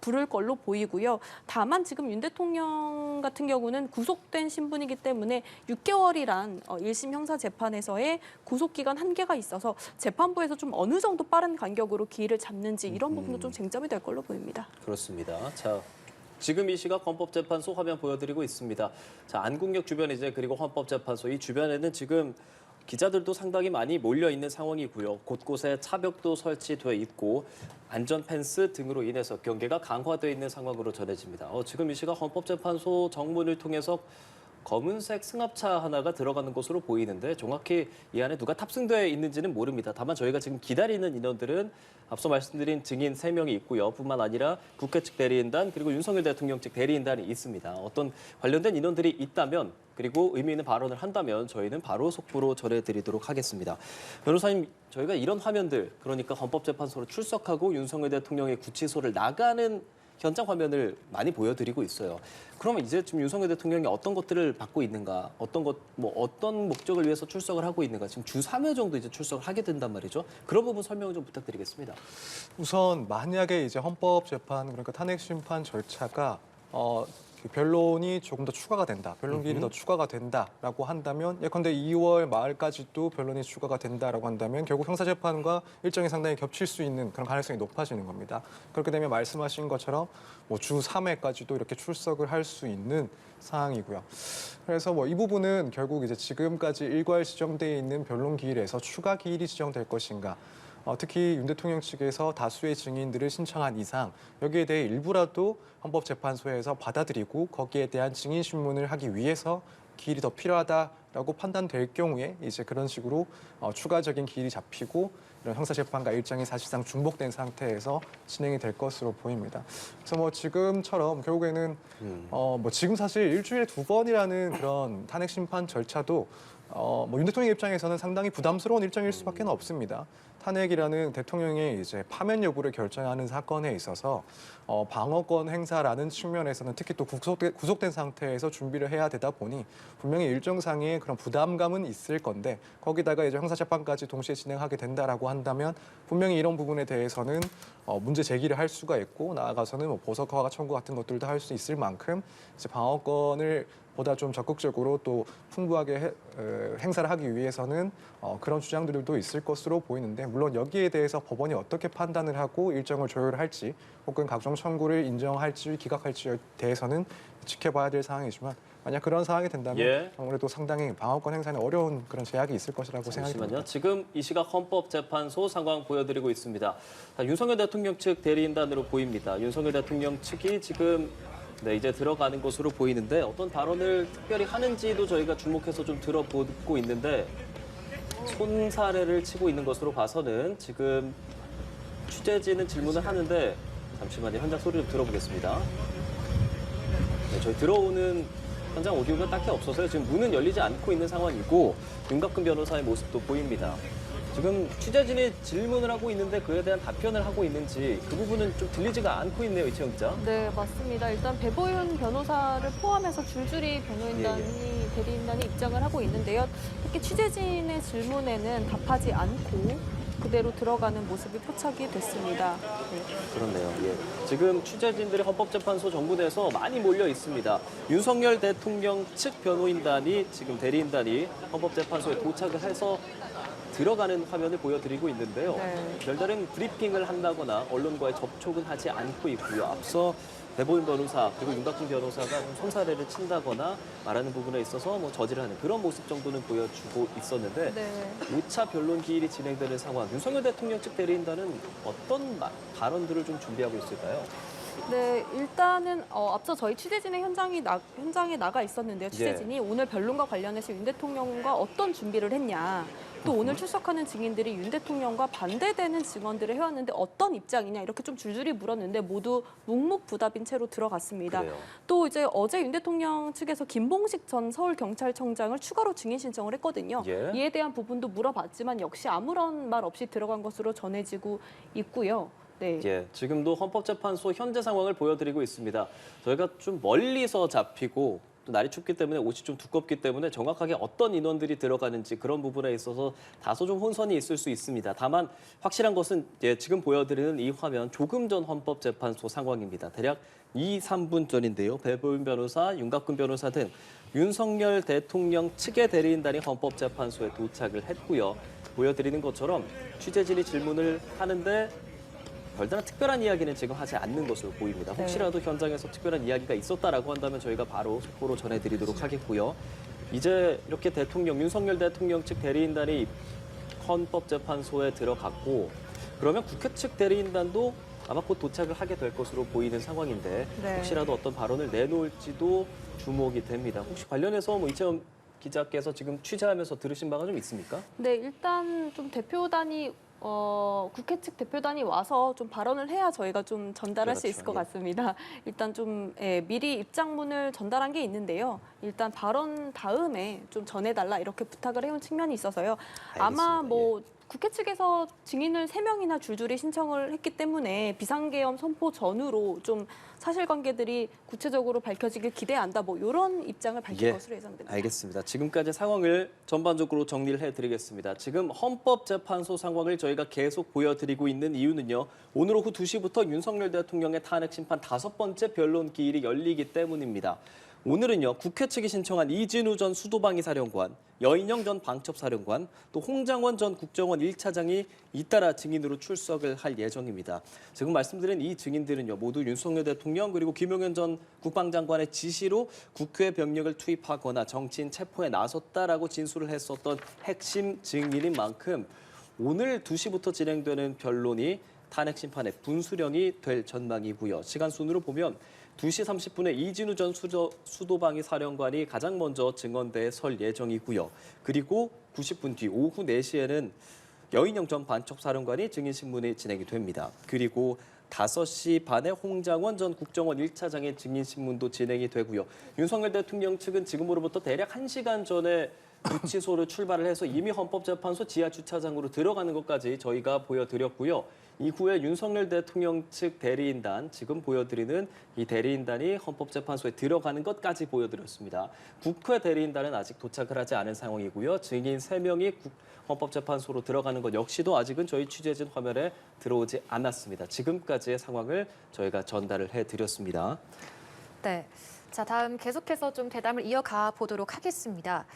부를 걸로 보이고요. 다만 지금 윤 대통령 같은 경우는 구속된 신분이기 때문에 6개월이란 1심 형사 재판에서의 구속 기간 한계가 있어서 재판부에서 좀 어느 정도 빠른 간격으로 기일을 잡는지 이런 부분도 좀 쟁점이 될 걸로 보입니다. 그렇습니다. 자, 지금 이 시각 헌법재판소 화면 보여드리고 있습니다. 자, 안국역 주변 이제 그리고 헌법재판소 이 주변에는 지금 기자들도 상당히 많이 몰려 있는 상황이고요. 곳곳에 차벽도 설치되어 있고 안전 펜스 등으로 인해서 경계가 강화되어 있는 상황으로 전해집니다. 지금 이 시각 헌법재판소 정문을 통해서 검은색 승합차 하나가 들어가는 것으로 보이는데 정확히 이 안에 누가 탑승되어 있는지는 모릅니다. 다만 저희가 지금 기다리는 인원들은 앞서 말씀드린 증인 3명이 있고요. 뿐만 아니라 국회 측 대리인단 그리고 윤석열 대통령 측 대리인단이 있습니다. 어떤 관련된 인원들이 있다면 그리고 의미 있는 발언을 한다면 저희는 바로 속보로 전해드리도록 하겠습니다. 변호사님, 저희가 이런 화면들 그러니까 헌법재판소로 출석하고 윤석열 대통령의 구치소를 나가는 현장 화면을 많이 보여드리고 있어요. 그러면 이제 지금 윤석열 대통령이 어떤 것들을 받고 있는가, 어떤 목적을 위해서 출석을 하고 있는가, 지금 주 3회 정도 이제 출석을 하게 된단 말이죠. 그런 부분 설명 좀 부탁드리겠습니다. 우선 만약에 이제 헌법재판 그러니까 탄핵 심판 절차가 그 변론이 조금 더 추가가 된다, 변론 기일이 더 추가가 된다라고 한다면, 예컨대 2월 말까지도 변론이 추가가 된다라고 한다면 결국 형사재판과 일정이 상당히 겹칠 수 있는 그런 가능성이 높아지는 겁니다. 그렇게 되면 말씀하신 것처럼 뭐 주 3회까지도 이렇게 출석을 할 수 있는 상황이고요. 그래서 뭐 이 부분은 결국 이제 지금까지 일괄 지정돼 있는 변론 기일에서 추가 기일이 지정될 것인가. 특히 윤 대통령 측에서 다수의 증인들을 신청한 이상 여기에 대해 일부라도 헌법재판소에서 받아들이고 거기에 대한 증인 신문을 하기 위해서 기일이 더 필요하다라고 판단될 경우에 이제 그런 식으로 추가적인 기일이 잡히고 이런 형사재판과 일정이 사실상 중복된 상태에서 진행이 될 것으로 보입니다. 그래서 뭐 지금처럼 결국에는 뭐 지금 사실 일주일에 2번이라는 그런 탄핵 심판 절차도 뭐 윤 대통령 입장에서는 상당히 부담스러운 일정일 수밖에 없습니다. 탄핵이라는 대통령의 이제 파면 여부를 결정하는 사건에 있어서 방어권 행사라는 측면에서는 특히 또 구속된 상태에서 준비를 해야 되다 보니 분명히 일정상의 그런 부담감은 있을 건데, 거기다가 이제 형사재판까지 동시에 진행하게 된다라고 한다면 분명히 이런 부분에 대해서는 문제 제기를 할 수가 있고, 나아가서는 뭐 보석 허가 청구 같은 것들도 할 수 있을 만큼 이제 방어권을 보다 좀 적극적으로 또 풍부하게 행사를 하기 위해서는 그런 주장들도 있을 것으로 보이는데, 물론 여기에 대해서 법원이 어떻게 판단을 하고 일정을 조율할지 혹은 각종 청구를 인정할지 기각할지에 대해서는 지켜봐야 될 상황이지만, 만약 그런 상황이 된다면 아무래도 상당히 방어권 행사는 어려운 그런 제약이 있을 것이라고 생각이 듭니다. 지금 이 시각 헌법재판소 상황 보여드리고 있습니다. 윤석열 대통령 측 대리인단으로 보입니다. 윤석열 대통령 측이 지금 이제 들어가는 것으로 보이는데, 어떤 발언을 특별히 하는지도 저희가 주목해서 좀 들어보고 있는데, 손사래를 치고 있는 것으로 봐서는 지금 취재진은 질문을 하는데, 잠시만요. 현장 소리 좀 들어보겠습니다. 네, 저희 들어오는 현장 오디오가 딱히 없어서요. 지금 문은 열리지 않고 있는 상황이고, 윤곽근 변호사의 모습도 보입니다. 지금 취재진이 질문을 하고 있는데 그에 대한 답변을 하고 있는지 그 부분은 좀 들리지가 않고 있네요, 이채영 기자. 네, 맞습니다. 일단 배보윤 변호사를 포함해서 줄줄이 변호인단이 대리인단이 입장을 하고 있는데요. 특히 취재진의 질문에는 답하지 않고 그대로 들어가는 모습이 포착이 됐습니다. 네. 그렇네요. 예. 지금 취재진들이 헌법재판소 정문에서 많이 몰려 있습니다. 윤석열 대통령 측 변호인단이 지금 대리인단이 헌법재판소에 도착을 해서 들어가는 화면을 보여드리고 있는데요. 네. 별다른 브리핑을 한다거나 언론과의 접촉은 하지 않고 있고요. 앞서 배보윤 변호사 그리고 윤곽근 변호사가 손사래를 친다거나 말하는 부분에 있어서 뭐 저지하는 그런 모습 정도는 보여주고 있었는데, 네. 5차 변론 기일이 진행되는 상황, 윤석열 대통령 측 대리인단은 어떤 발언들을 좀 준비하고 있을까요? 네, 일단은 앞서 저희 취재진의 현장에 나가 있었는데요. 취재진이 오늘 변론과 관련해서 윤 대통령과 어떤 준비를 했냐, 또 오늘 출석하는 증인들이 윤 대통령과 반대되는 증언들을 해왔는데 어떤 입장이냐, 이렇게 좀 줄줄이 물었는데 모두 묵묵부답인 채로 들어갔습니다. 그래요. 또 이제 어제 윤 대통령 측에서 김봉식 전 서울경찰청장을 추가로 증인 신청을 했거든요. 예. 이에 대한 부분도 물어봤지만 역시 아무런 말 없이 들어간 것으로 전해지고 있고요. 네. 예, 지금도 헌법재판소 현재 상황을 보여드리고 있습니다. 저희가 좀 멀리서 잡히고 또 날이 춥기 때문에 옷이 좀 두껍기 때문에 정확하게 어떤 인원들이 들어가는지 그런 부분에 있어서 다소 좀 혼선이 있을 수 있습니다. 다만 확실한 것은 지금 보여드리는 이 화면 조금 전 헌법재판소 상황입니다. 대략 2, 3분 전인데요. 배보윤 변호사, 윤곽근 변호사 등 윤석열 대통령 측의 대리인단이 헌법재판소에 도착을 했고요. 보여드리는 것처럼 취재진이 질문을 하는데 별다른 특별한 이야기는 지금 하지 않는 것으로 보입니다. 혹시라도 현장에서 특별한 이야기가 있었다라고 한다면 저희가 바로 속보로 전해드리도록 하겠고요. 이제 이렇게 윤석열 대통령 측 대리인단이 헌법재판소에 들어갔고, 그러면 국회 측 대리인단도 아마 곧 도착을 하게 될 것으로 보이는 상황인데, 네. 혹시라도 어떤 발언을 내놓을지도 주목이 됩니다. 혹시 관련해서 뭐 이채영 기자께서 지금 취재하면서 들으신 바가 좀 있습니까? 네, 일단 좀 대표단이 국회 측 대표단이 와서 좀 발언을 해야 저희가 좀 전달할 수 있을 것 같습니다. 일단 좀 미리 입장문을 전달한 게 있는데요. 일단 발언 다음에 좀 전해달라 이렇게 부탁을 해온 측면이 있어서요. 아마 알겠습니다. 뭐 국회 측에서 증인을 3명이나 줄줄이 신청을 했기 때문에 비상계엄 선포 전후로 좀 사실관계들이 구체적으로 밝혀지길 기대한다. 뭐 이런 입장을 밝힐 예, 것으로 예상됩니다. 알겠습니다. 지금까지 상황을 전반적으로 정리를 해드리겠습니다. 지금 헌법재판소 상황을 저희가 계속 보여드리고 있는 이유는요. 오늘 오후 2시부터 윤석열 대통령의 탄핵 심판 5번째 변론 기일이 열리기 때문입니다. 오늘은요. 국회 측이 신청한 이진우 전 수도방위 사령관, 여인영 전 방첩사령관, 또 홍장원 전 국정원 1차장이 잇따라 증인으로 출석을 할 예정입니다. 지금 말씀드린 이 증인들은요. 모두 윤석열 대통령 그리고 김용현 전 국방장관의 지시로 국회 병력을 투입하거나 정치인 체포에 나섰다라고 진술을 했었던 핵심 증인인 만큼 오늘 2시부터 진행되는 변론이 탄핵 심판의 분수령이 될 전망이고요. 시간 순으로 보면 2시 30분에 이진우 전 수도방위 사령관이 가장 먼저 증언대에 설 예정이고요. 그리고 90분 뒤 오후 4시에는 여인영 전 반첩사령관이 증인신문이 진행이 됩니다. 그리고 5시 반에 홍장원 전 국정원 1차장의 증인신문도 진행이 되고요. 윤석열 대통령 측은 지금으로부터 대략 1시간 전에 구치소를 출발을 해서 이미 헌법재판소 지하 주차장으로 들어가는 것까지 저희가 보여드렸고요. 이후에 윤석열 대통령 측 대리인단, 지금 보여드리는 이 대리인단이 헌법재판소에 들어가는 것까지 보여드렸습니다. 국회 대리인단은 아직 도착을 하지 않은 상황이고요. 증인 3명이 헌법재판소로 들어가는 것 역시도 아직은 저희 취재진 화면에 들어오지 않았습니다. 지금까지의 상황을 저희가 전달을 해드렸습니다. 네. 자, 다음 계속해서 좀 대담을 이어가 보도록 하겠습니다.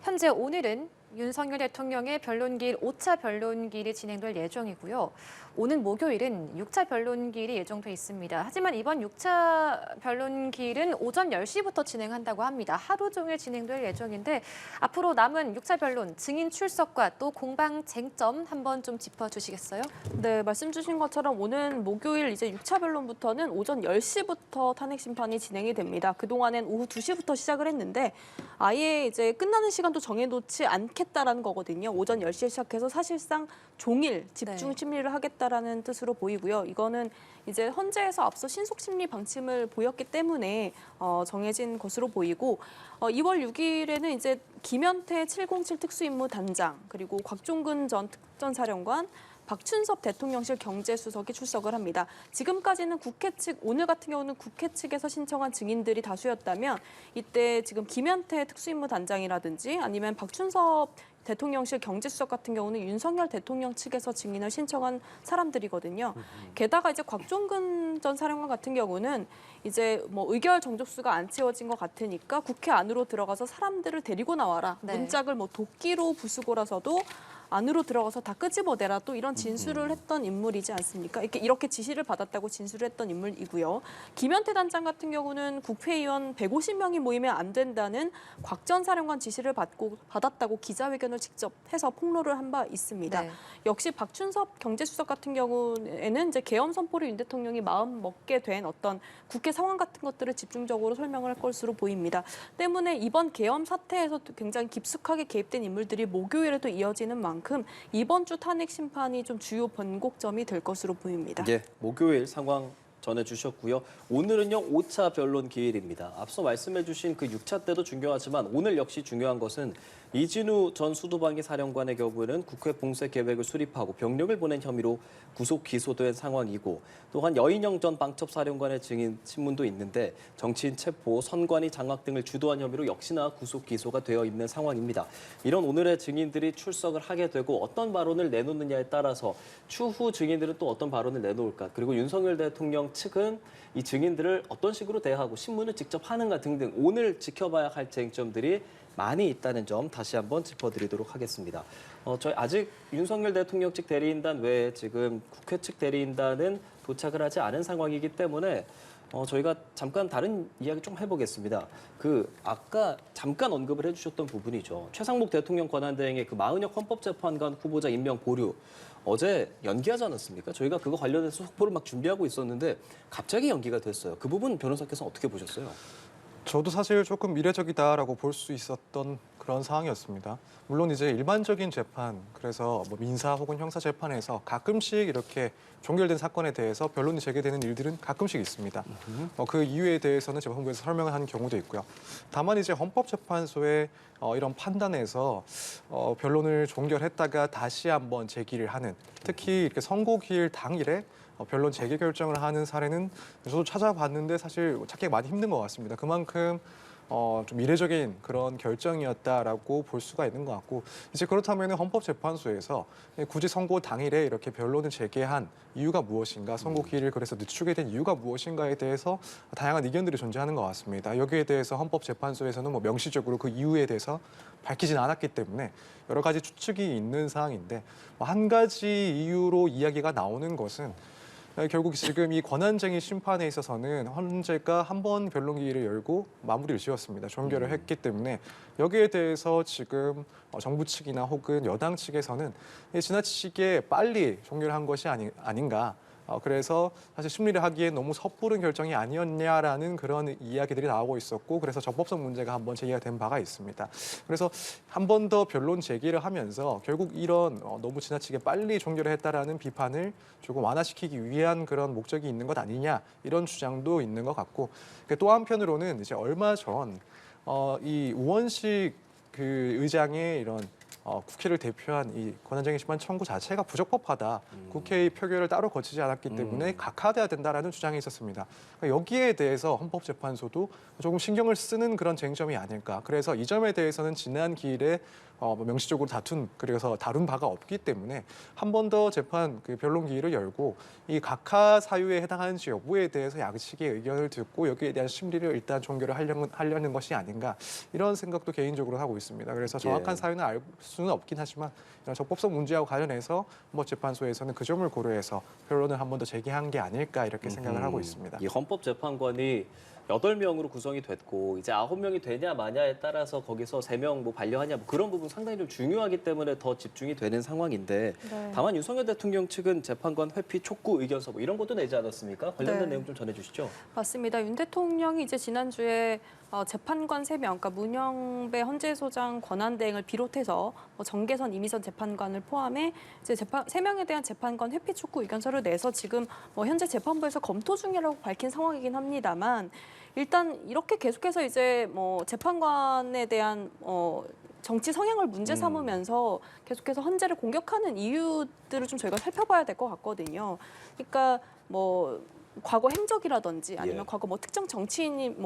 현재 오늘은 윤석열 대통령의 변론기일 5차 변론기일이 진행될 예정이고요. 오는 목요일은 6차 변론기일이 예정돼 있습니다. 하지만 이번 6차 변론기일은 오전 10시부터 진행한다고 합니다. 하루 종일 진행될 예정인데 앞으로 남은 6차 변론 증인 출석과 또 공방 쟁점 한번 좀 짚어주시겠어요? 네, 말씀 주신 것처럼 오는 목요일 이제 6차 변론부터는 오전 10시부터 탄핵 심판이 진행이 됩니다. 그동안엔 오후 2시부터 시작을 했는데 아예 이제 끝나는 시간도 정해놓지 않겠다라는 거거든요. 오전 10시에 시작해서 사실상 종일 집중 심리를 하겠다라는 뜻으로 보이고요. 이거는 이제 헌재에서 앞서 신속 심리 방침을 보였기 때문에 정해진 것으로 보이고 2월 6일에는 이제 김현태 707 특수임무단장 그리고 곽종근 전 특전사령관 박춘섭 대통령실 경제수석이 출석을 합니다. 지금까지는 국회 측, 오늘 같은 경우는 국회 측에서 신청한 증인들이 다수였다면 이때 지금 김현태 특수임무단장이라든지 아니면 박춘섭 대통령실 경제수석 같은 경우는 윤석열 대통령 측에서 증인을 신청한 사람들이거든요. 게다가 이제 곽종근 전 사령관 같은 경우는 이제 뭐 의결 정족수가 안 채워진 것 같으니까 국회 안으로 들어가서 사람들을 데리고 나와라. 네. 문짝을 뭐 도끼로 부수고라서도 안으로 들어가서 다 끄집어내라 또 이런 진술을 했던 인물이지 않습니까? 이렇게 지시를 받았다고 진술을 했던 인물이고요. 김현태 단장 같은 경우는 국회의원 150명이 모이면 안 된다는 곽 전 사령관 지시를 받았다고 기자회견을 직접 해서 폭로를 한 바 있습니다. 네. 역시 박춘섭 경제수석 같은 경우에는 이제 계엄 선포를 윤 대통령이 마음 먹게 된 어떤 국회 상황 같은 것들을 집중적으로 설명을 할 것으로 보입니다. 때문에 이번 계엄 사태에서 굉장히 깊숙하게 개입된 인물들이 목요일에도 이어지는 만큼 이번 주 탄핵 심판이 좀 주요 변곡점이 될 것으로 보입니다. 예, 목요일 상황 전해주셨고요. 오늘은요 5차 변론 기일입니다. 앞서 말씀해주신 그 6차 때도 중요하지만 오늘 역시 중요한 것은 이진우 전 수도방위 사령관의 경우에는 국회 봉쇄 계획을 수립하고 병력을 보낸 혐의로 구속 기소된 상황이고 또한 여인영 전 방첩사령관의 증인 신문도 있는데 정치인 체포, 선관위 장악 등을 주도한 혐의로 역시나 구속 기소가 되어 있는 상황입니다. 이런 오늘의 증인들이 출석을 하게 되고 어떤 발언을 내놓느냐에 따라서 추후 증인들은 또 어떤 발언을 내놓을까 그리고 윤석열 대통령 측은 이 증인들을 어떤 식으로 대하고 신문을 직접 하는가 등등 오늘 지켜봐야 할 쟁점들이 많이 있다는 점 다시 한번 짚어드리도록 하겠습니다. 저희 아직 윤석열 대통령 측 대리인단 외에 지금 국회 측 대리인단은 도착을 하지 않은 상황이기 때문에 저희가 잠깐 다른 이야기 좀 해보겠습니다. 아까 잠깐 언급을 해주셨던 부분이죠. 최상목 대통령 권한대행의 그 마은혁 헌법재판관 후보자 임명 보류 어제 연기하지 않았습니까? 저희가 그거 관련해서 속보를 막 준비하고 있었는데 갑자기 연기가 됐어요. 그 부분 변호사께서는 어떻게 보셨어요? 저도 사실 조금 이례적이다라고 볼 수 있었던 그런 상황이었습니다. 물론 이제 일반적인 재판, 그래서 뭐 민사 혹은 형사 재판에서 가끔씩 이렇게 종결된 사건에 대해서 변론이 제기되는 일들은 가끔씩 있습니다. 그 이유에 대해서는 재판부에서 설명을 한 경우도 있고요. 다만 이제 헌법재판소의 이런 판단에서 변론을 종결했다가 다시 한번 제기를 하는, 특히 이렇게 선고기일 당일에 변론 재개 결정을 하는 사례는 저도 찾아봤는데 사실 찾기가 많이 힘든 것 같습니다. 그만큼 좀 이례적인 그런 결정이었다라고 볼 수가 있는 것 같고, 이제 그렇다면 헌법재판소에서 굳이 선고 당일에 이렇게 변론을 재개한 이유가 무엇인가, 선고 기일을 그래서 늦추게 된 이유가 무엇인가에 대해서 다양한 의견들이 존재하는 것 같습니다. 여기에 대해서 헌법재판소에서는 뭐 명시적으로 그 이유에 대해서 밝히진 않았기 때문에 여러 가지 추측이 있는 사항인데, 한 가지 이유로 이야기가 나오는 것은 결국 지금 이 권한쟁의 심판에 있어서는 헌재가 한 번 변론 기일을 열고 마무리를 지었습니다. 종결을 했기 때문에 여기에 대해서 지금 정부 측이나 혹은 여당 측에서는 지나치게 빨리 종결한 것이 아닌가. 그래서 사실 심리를 하기에 너무 섣부른 결정이 아니었냐라는 그런 이야기들이 나오고 있었고, 그래서 적법성 문제가 한번 제기가 된 바가 있습니다. 그래서 한 번 더 변론 제기를 하면서 결국 이런 너무 지나치게 빨리 종결을 했다라는 비판을 조금 완화시키기 위한 그런 목적이 있는 것 아니냐, 이런 주장도 있는 것 같고, 또 한편으로는 이제 얼마 전 이 우원식 그 의장의 이런 국회를 대표한 이 권한쟁의 심판 청구 자체가 부적법하다. 국회의 표결을 따로 거치지 않았기 때문에 각하돼야 된다라는 주장이 있었습니다. 그러니까 여기에 대해서 헌법재판소도 조금 신경을 쓰는 그런 쟁점이 아닐까. 그래서 이 점에 대해서는 지난 기일에 명시적으로 그래서 다룬 바가 없기 때문에 한 번 더 재판 그 변론 기일을 열고 이 각하 사유에 해당하는지 여부에 대해서 양측의 의견을 듣고 여기에 대한 심리를 일단 종결을 하려는 것이 아닌가, 이런 생각도 개인적으로 하고 있습니다. 그래서 정확한 사유는 알 수는 없긴 하지만 이런 적법성 문제하고 관련해서 헌법재판소에서는 그 점을 고려해서 변론을 한 번 더 제기한 게 아닐까, 이렇게 생각을 하고 있습니다. 이 헌법재판관이 8명으로 구성이 됐고 이제 9명이 되냐 마냐에 따라서 거기서 3명 뭐 반려하냐 뭐 그런 부분 상당히 좀 중요하기 때문에 더 집중이 되는 상황인데, 네. 다만 윤석열 대통령 측은 재판관 회피 촉구 의견서 뭐 이런 것도 내지 않았습니까? 관련된 네. 내용 좀 전해주시죠. 맞습니다. 윤 대통령이 이제 지난주에 재판관 3명, 그러니까 문영배 헌재소장 권한대행을 비롯해서 정계선, 이미선 재판관을 포함해 이제 3명에 대한 재판관 회피 촉구 의견서를 내서 지금 현재 재판부에서 검토 중이라고 밝힌 상황이긴 합니다만, 일단 이렇게 계속해서 이제 재판관에 대한 정치 성향을 문제 삼으면서 계속해서 헌재를 공격하는 이유들을 좀 저희가 살펴봐야 될 것 같거든요. 그러니까 과거 행적이라든지 아니면 과거 특정 정치인이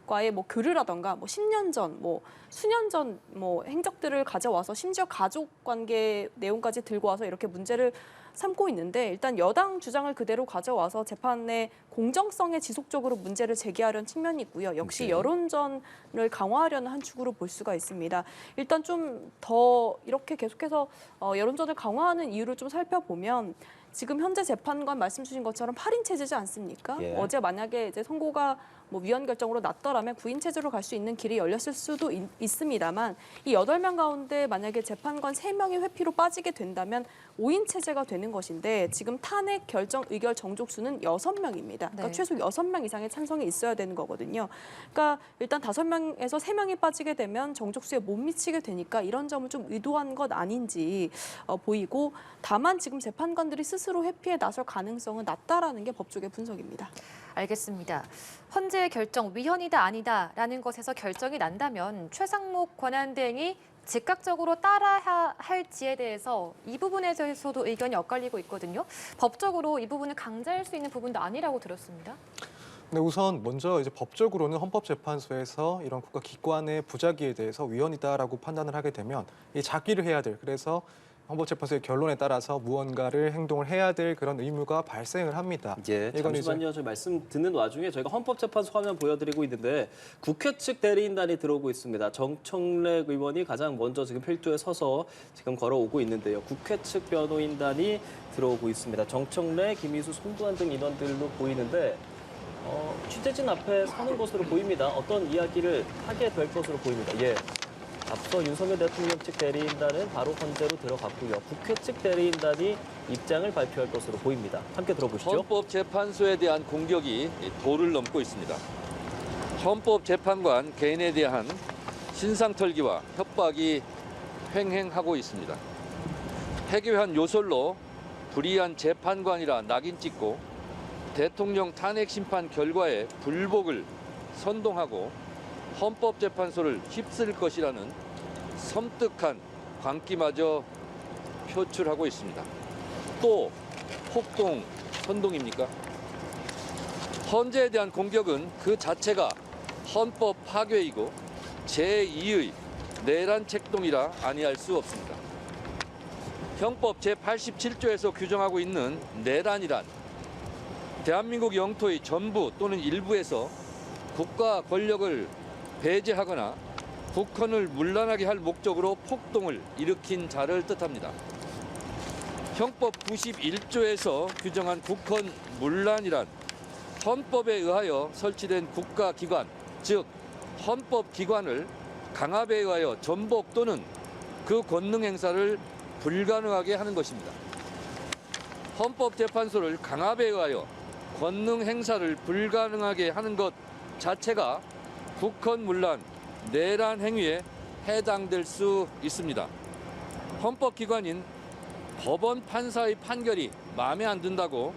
과의 교류라던가 10년 전, 수년 전 행적들을 가져와서 심지어 가족 관계 내용까지 들고 와서 이렇게 문제를 삼고 있는데, 일단 여당 주장을 그대로 가져와서 재판의 공정성에 지속적으로 문제를 제기하려는 측면이 있고요. 역시 여론전을 강화하려는 한 축으로 볼 수가 있습니다. 일단 좀 더 이렇게 계속해서 여론전을 강화하는 이유를 좀 살펴보면, 지금 현재 재판관 말씀 주신 것처럼 8인 체제지 않습니까? 예. 어제 만약에 이제 선고가 위헌 결정으로 났더라면 9인 체제로 갈 수 있는 길이 열렸을 수도 있습니다만, 이 8명 가운데 만약에 재판관 3명이 회피로 빠지게 된다면 5인 체제가 되는 것인데, 지금 탄핵 결정 의결 정족수는 6명입니다. 그러니까 네. 최소 6명 이상의 찬성이 있어야 되는 거거든요. 그러니까 일단 5명에서 3명이 빠지게 되면 정족수에 못 미치게 되니까 이런 점을 좀 의도한 것 아닌지 보이고, 다만 지금 재판관들이 스스로 회피에 나설 가능성은 낮다라는 게 법조계 분석입니다. 알겠습니다. 헌재의 결정 위헌이다 아니다라는 것에서 결정이 난다면 최상목 권한대행이 즉각적으로 따라야 할지에 대해서 이 부분에 대해서도 의견이 엇갈리고 있거든요. 법적으로 이 부분을 강제할 수 있는 부분도 아니라고 들었습니다. 네, 우선 먼저 이제 법적으로는 헌법재판소에서 이런 국가 기관의 부작위에 대해서 위헌이다라고 판단을 하게 되면 이 자기를 해야 될, 그래서 헌법재판소의 결론에 따라서 무언가를 행동을 해야 될 그런 의무가 발생을 합니다. 예, 이건 잠시만요. 저 말씀 듣는 와중에 저희가 헌법재판소 화면 보여드리고 있는데 국회 측 대리인단이 들어오고 있습니다. 정청래 의원이 가장 먼저 지금 필두에 서서 지금 걸어오고 있는데요. 국회 측 변호인단이 들어오고 있습니다. 정청래, 김희수, 손두환 등 인원들로 보이는데 취재진 앞에 서는 것으로 보입니다. 어떤 이야기를 하게 될 것으로 보입니다. 예. 앞서 윤석열 대통령 측 대리인단은 바로 헌재로 들어갔고요. 국회 측 대리인단이 입장을 발표할 것으로 보입니다. 함께 들어보시죠. 헌법재판소에 대한 공격이 도를 넘고 있습니다. 헌법재판관 개인에 대한 신상털기와 협박이 횡행하고 있습니다. 해괴한 요설로 불의한 재판관이라 낙인 찍고 대통령 탄핵 심판 결과에 불복을 선동하고 헌법재판소를 휩쓸 것이라는 섬뜩한 광기마저 표출하고 있습니다. 또 폭동 선동입니까? 헌재에 대한 공격은 그 자체가 헌법 파괴이고 제2의 내란 책동이라 아니할 수 없습니다. 형법 제87조에서 규정하고 있는 내란이란 대한민국 영토의 전부 또는 일부에서 국가 권력을 배제하거나 국헌을 문란하게 할 목적으로 폭동을 일으킨 자를 뜻합니다. 형법 91조에서 규정한 국헌 문란이란 헌법에 의하여 설치된 국가기관, 즉 헌법기관을 강압에 의하여 전복 또는 그 권능 행사를 불가능하게 하는 것입니다. 헌법재판소를 강압에 의하여 권능 행사를 불가능하게 하는 것 자체가 국헌문란, 내란 행위에 해당될 수 있습니다. 헌법기관인 법원 판사의 판결이 마음에 안 든다고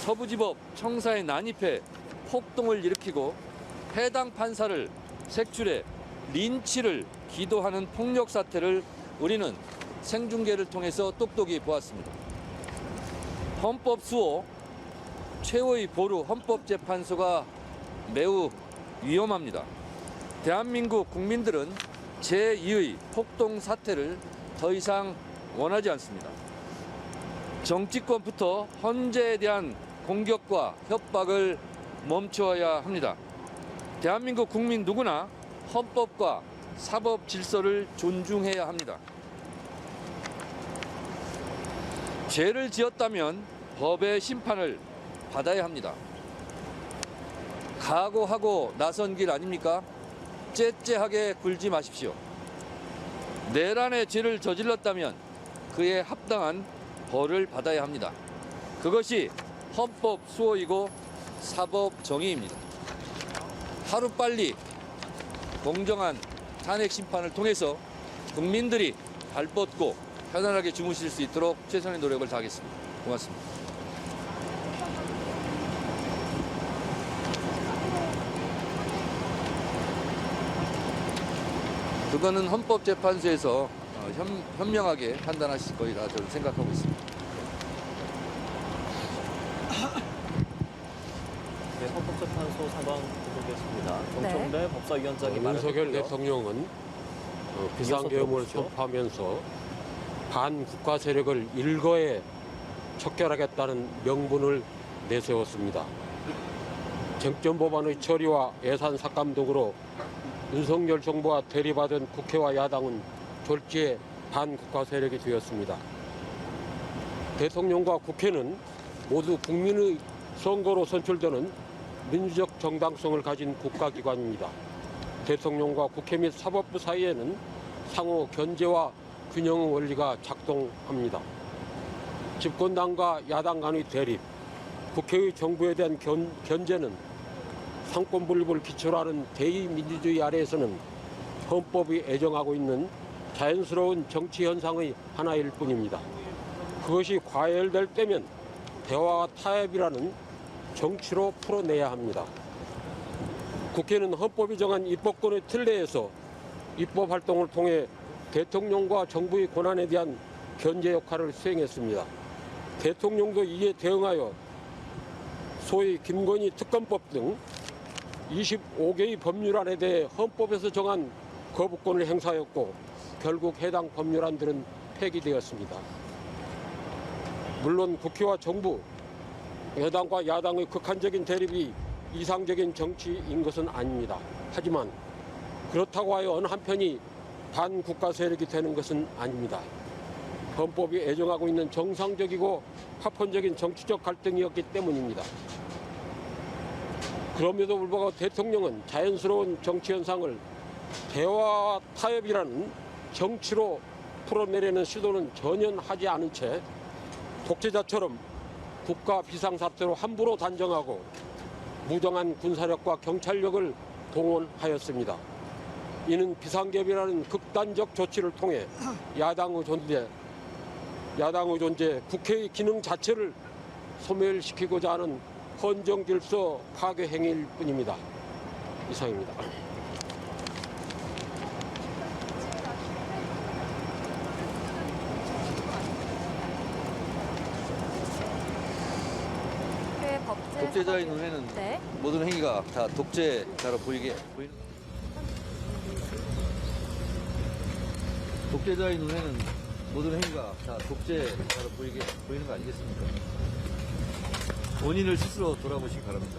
서부지법 청사에 난입해 폭동을 일으키고 해당 판사를 색출해 린치를 기도하는 폭력 사태를 우리는 생중계를 통해서 똑똑히 보았습니다. 헌법 수호 최후의 보루 헌법재판소가 매우 위험합니다. 대한민국 국민들은 제2의 폭동 사태를 더 이상 원하지 않습니다. 정치권부터 헌재에 대한 공격과 협박을 멈추어야 합니다. 대한민국 국민 누구나 헌법과 사법 질서를 존중해야 합니다. 죄를 지었다면 법의 심판을 받아야 합니다. 각오하고 나선 길 아닙니까? 째째하게 굴지 마십시오. 내란의 죄를 저질렀다면 그에 합당한 벌을 받아야 합니다. 그것이 헌법 수호이고 사법 정의입니다. 하루빨리 공정한 탄핵 심판을 통해서 국민들이 발 뻗고 편안하게 주무실 수 있도록 최선의 노력을 다하겠습니다. 고맙습니다. 그거는 헌법재판소에서 현명하게 판단하실 거리라 저는 생각하고 있습니다. 네, 헌법재판소 상황 보겠습니다. 정청래 법사위원장이 윤석열 말했고요. 대통령은 비상계엄을 들어보시죠. 선포하면서 반국가 세력을 일거에 척결하겠다는 명분을 내세웠습니다. 쟁점 법안의 처리와 예산 삭감 등으로 윤석열 정부와 대립하던 국회와 야당은 졸지에 반국가 세력이 되었습니다. 대통령과 국회는 모두 국민의 선거로 선출되는 민주적 정당성을 가진 국가기관입니다. 대통령과 국회 및 사법부 사이에는 상호 견제와 균형 원리가 작동합니다. 집권당과 야당 간의 대립, 국회의 정부에 대한 견제는 상권 분립을 기초로 하는 대의민주주의 아래에서는 헌법이 애정하고 있는 자연스러운 정치 현상의 하나일 뿐입니다. 그것이 과열될 때면 대화와 타협이라는 정치로 풀어내야 합니다. 국회는 헌법이 정한 입법권의 틀 내에서 입법 활동을 통해 대통령과 정부의 권한에 대한 견제 역할을 수행했습니다. 대통령도 이에 대응하여 소위 김건희 특검법 등 25개의 법률안에 대해 헌법에서 정한 거부권을 행사하였고 결국 해당 법률안들은 폐기되었습니다. 물론 국회와 정부, 여당과 야당의 극한적인 대립이 이상적인 정치인 것은 아닙니다. 하지만 그렇다고 하여 어느 한편이 반국가 세력이 되는 것은 아닙니다. 헌법이 애정하고 있는 정상적이고 파편적인 정치적 갈등이었기 때문입니다. 그럼에도 불구하고 대통령은 자연스러운 정치 현상을 대화와 타협이라는 정치로 풀어내려는 시도는 전혀 하지 않은 채 독재자처럼 국가 비상사태로 함부로 단정하고 무정한 군사력과 경찰력을 동원하였습니다. 이는 비상계엄이라는 극단적 조치를 통해 야당의 존재, 국회의 기능 자체를 소멸시키고자 하는 헌정 질서 파괴 행위일 뿐입니다. 이상입니다. 국회 법제 독재자의 눈에는 네. 모든 행위가 다 독재자로 보이는 독재자의 눈에는 모든 행위가 다 독재자로 보이는 거 아니겠습니까? 본인을 스스로 돌아보시기 바랍니다.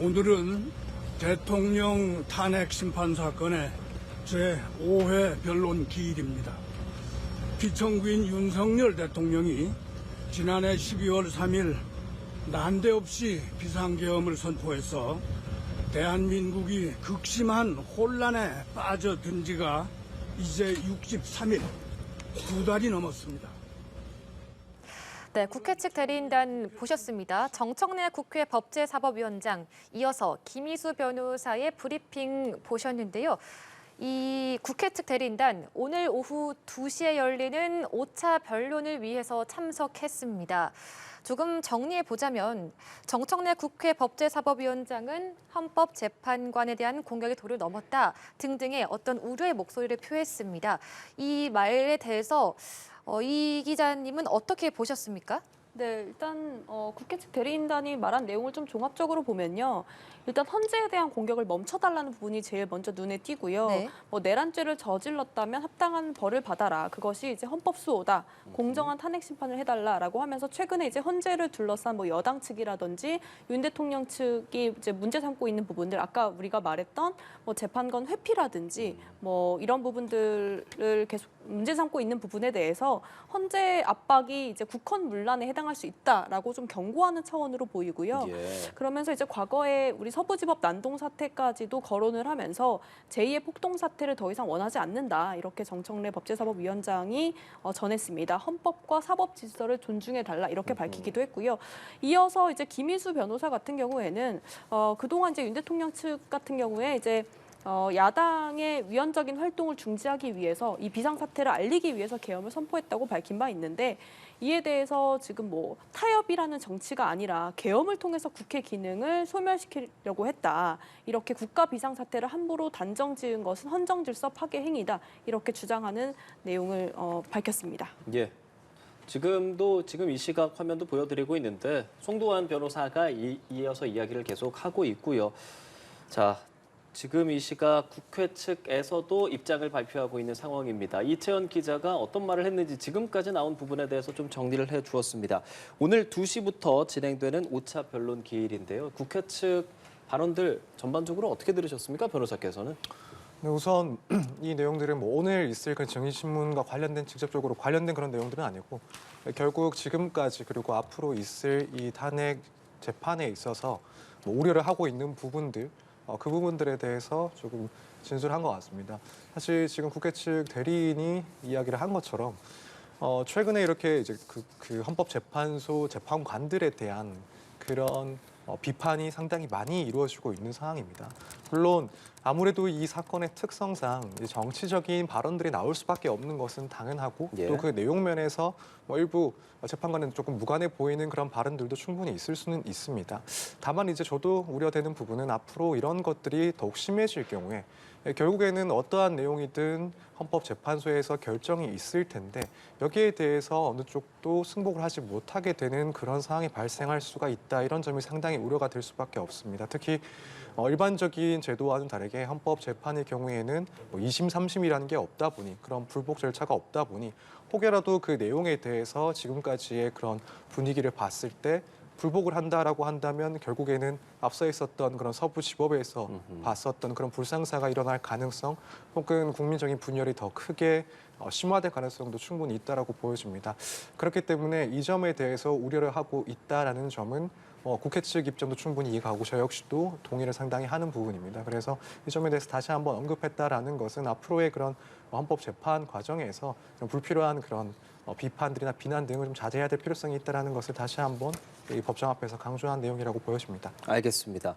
오늘은 대통령 탄핵 심판 사건의 제5회 변론 기일입니다. 피청구인 윤석열 대통령이 지난해 12월 3일 난데없이 비상계엄을 선포해서 대한민국이 극심한 혼란에 빠져든 지가 이제 63일, 2달이 넘었습니다. 네, 국회 측 대리인단 보셨습니다. 정청래 국회 법제사법위원장, 이어서 김희수 변호사의 브리핑 보셨는데요. 이 국회 측 대리인단 오늘 오후 2시에 열리는 5차 변론을 위해서 참석했습니다. 조금 정리해 보자면 정청래 국회 법제사법위원장은 헌법재판관에 대한 공격의 도를 넘었다 등등의 어떤 우려의 목소리를 표했습니다. 이 말에 대해서 이 기자님은 어떻게 보셨습니까? 네, 일단 국회 측 대리인단이 말한 내용을 좀 종합적으로 보면요. 일단 헌재에 대한 공격을 멈춰달라는 부분이 제일 먼저 눈에 띄고요. 네. 내란죄를 저질렀다면 합당한 벌을 받아라. 그것이 이제 헌법 수호다. 공정한 탄핵 심판을 해달라라고 하면서 최근에 이제 헌재를 둘러싼 여당 측이라든지 윤 대통령 측이 이제 문제 삼고 있는 부분들, 아까 우리가 말했던 재판관 회피라든지 이런 부분들을 계속 문제 삼고 있는 부분에 대해서 헌재 압박이 이제 국헌 문란에 해당할 수 있다라고 좀 경고하는 차원으로 보이고요. 예. 그러면서 이제 과거에 우리 서부지법 난동 사태까지도 거론을 하면서 제2의 폭동 사태를 더 이상 원하지 않는다. 이렇게 정청래 법제사법위원장이 전했습니다. 헌법과 사법 질서를 존중해 달라 이렇게 밝히기도 했고요. 이어서 이제 김희수 변호사 같은 경우에는 그동안 이제 윤 대통령 측 같은 경우에 이제 야당의 위헌적인 활동을 중지하기 위해서 이 비상사태를 알리기 위해서 계엄을 선포했다고 밝힌 바 있는데 이에 대해서 지금 타협이라는 정치가 아니라 계엄을 통해서 국회 기능을 소멸시키려고 했다. 이렇게 국가 비상사태를 함부로 단정 지은 것은 헌정질서 파괴 행위다. 이렇게 주장하는 내용을 밝혔습니다. 예. 지금 이 시각 화면도 보여드리고 있는데 송도환 변호사가 이어서 이야기를 계속 하고 있고요. 자, 지금 이 시각 국회 측에서도 입장을 발표하고 있는 상황입니다. 이채연 기자가 어떤 말을 했는지 지금까지 나온 부분에 대해서 좀 정리를 해주었습니다. 오늘 2시부터 진행되는 5차 변론 기일인데요. 국회 측 발언들 전반적으로 어떻게 들으셨습니까, 변호사께서는? 네, 우선 이 내용들은 오늘 있을 그 증인신문과 직접적으로 관련된 그런 내용들은 아니고 결국 지금까지 그리고 앞으로 있을 이 탄핵 재판에 있어서 우려를 하고 있는 부분들 그 부분들에 대해서 조금 진술한 것 같습니다. 사실 지금 국회 측 대리인이 이야기를 한 것처럼 최근에 이렇게 이제 그 헌법재판소 재판관들에 대한 그런 비판이 상당히 많이 이루어지고 있는 상황입니다. 물론 아무래도 이 사건의 특성상 정치적인 발언들이 나올 수밖에 없는 것은 당연하고 예. 또 그 내용 면에서 일부 재판관은 조금 무관해 보이는 그런 발언들도 충분히 있을 수는 있습니다. 다만 이제 저도 우려되는 부분은 앞으로 이런 것들이 더욱 심해질 경우에 결국에는 어떠한 내용이든 헌법재판소에서 결정이 있을 텐데 여기에 대해서 어느 쪽도 승복을 하지 못하게 되는 그런 상황이 발생할 수가 있다. 이런 점이 상당히 우려가 될 수밖에 없습니다. 특히 일반적인 제도와는 다르게 헌법재판의 경우에는 2심, 3심이라는 게 없다 보니 그런 불복 절차가 없다 보니 혹여라도 그 내용에 대해서 지금까지의 그런 분위기를 봤을 때 불복을 한다라고 한다면 결국에는 앞서 있었던 그런 서부지법에서 봤었던 그런 불상사가 일어날 가능성 혹은 국민적인 분열이 더 크게 심화될 가능성도 충분히 있다라고 보여집니다. 그렇기 때문에 이 점에 대해서 우려를 하고 있다라는 점은 국회 측 입장도 충분히 이해가고 저 역시도 동의를 상당히 하는 부분입니다. 그래서 이 점에 대해서 다시 한번 언급했다라는 것은 앞으로의 그런 헌법 재판 과정에서 불필요한 그런 비판들이나 비난 등을 좀 자제해야 될 필요성이 있다는 것을 다시 한번 이 법정 앞에서 강조한 내용이라고 보여집니다. 알겠습니다.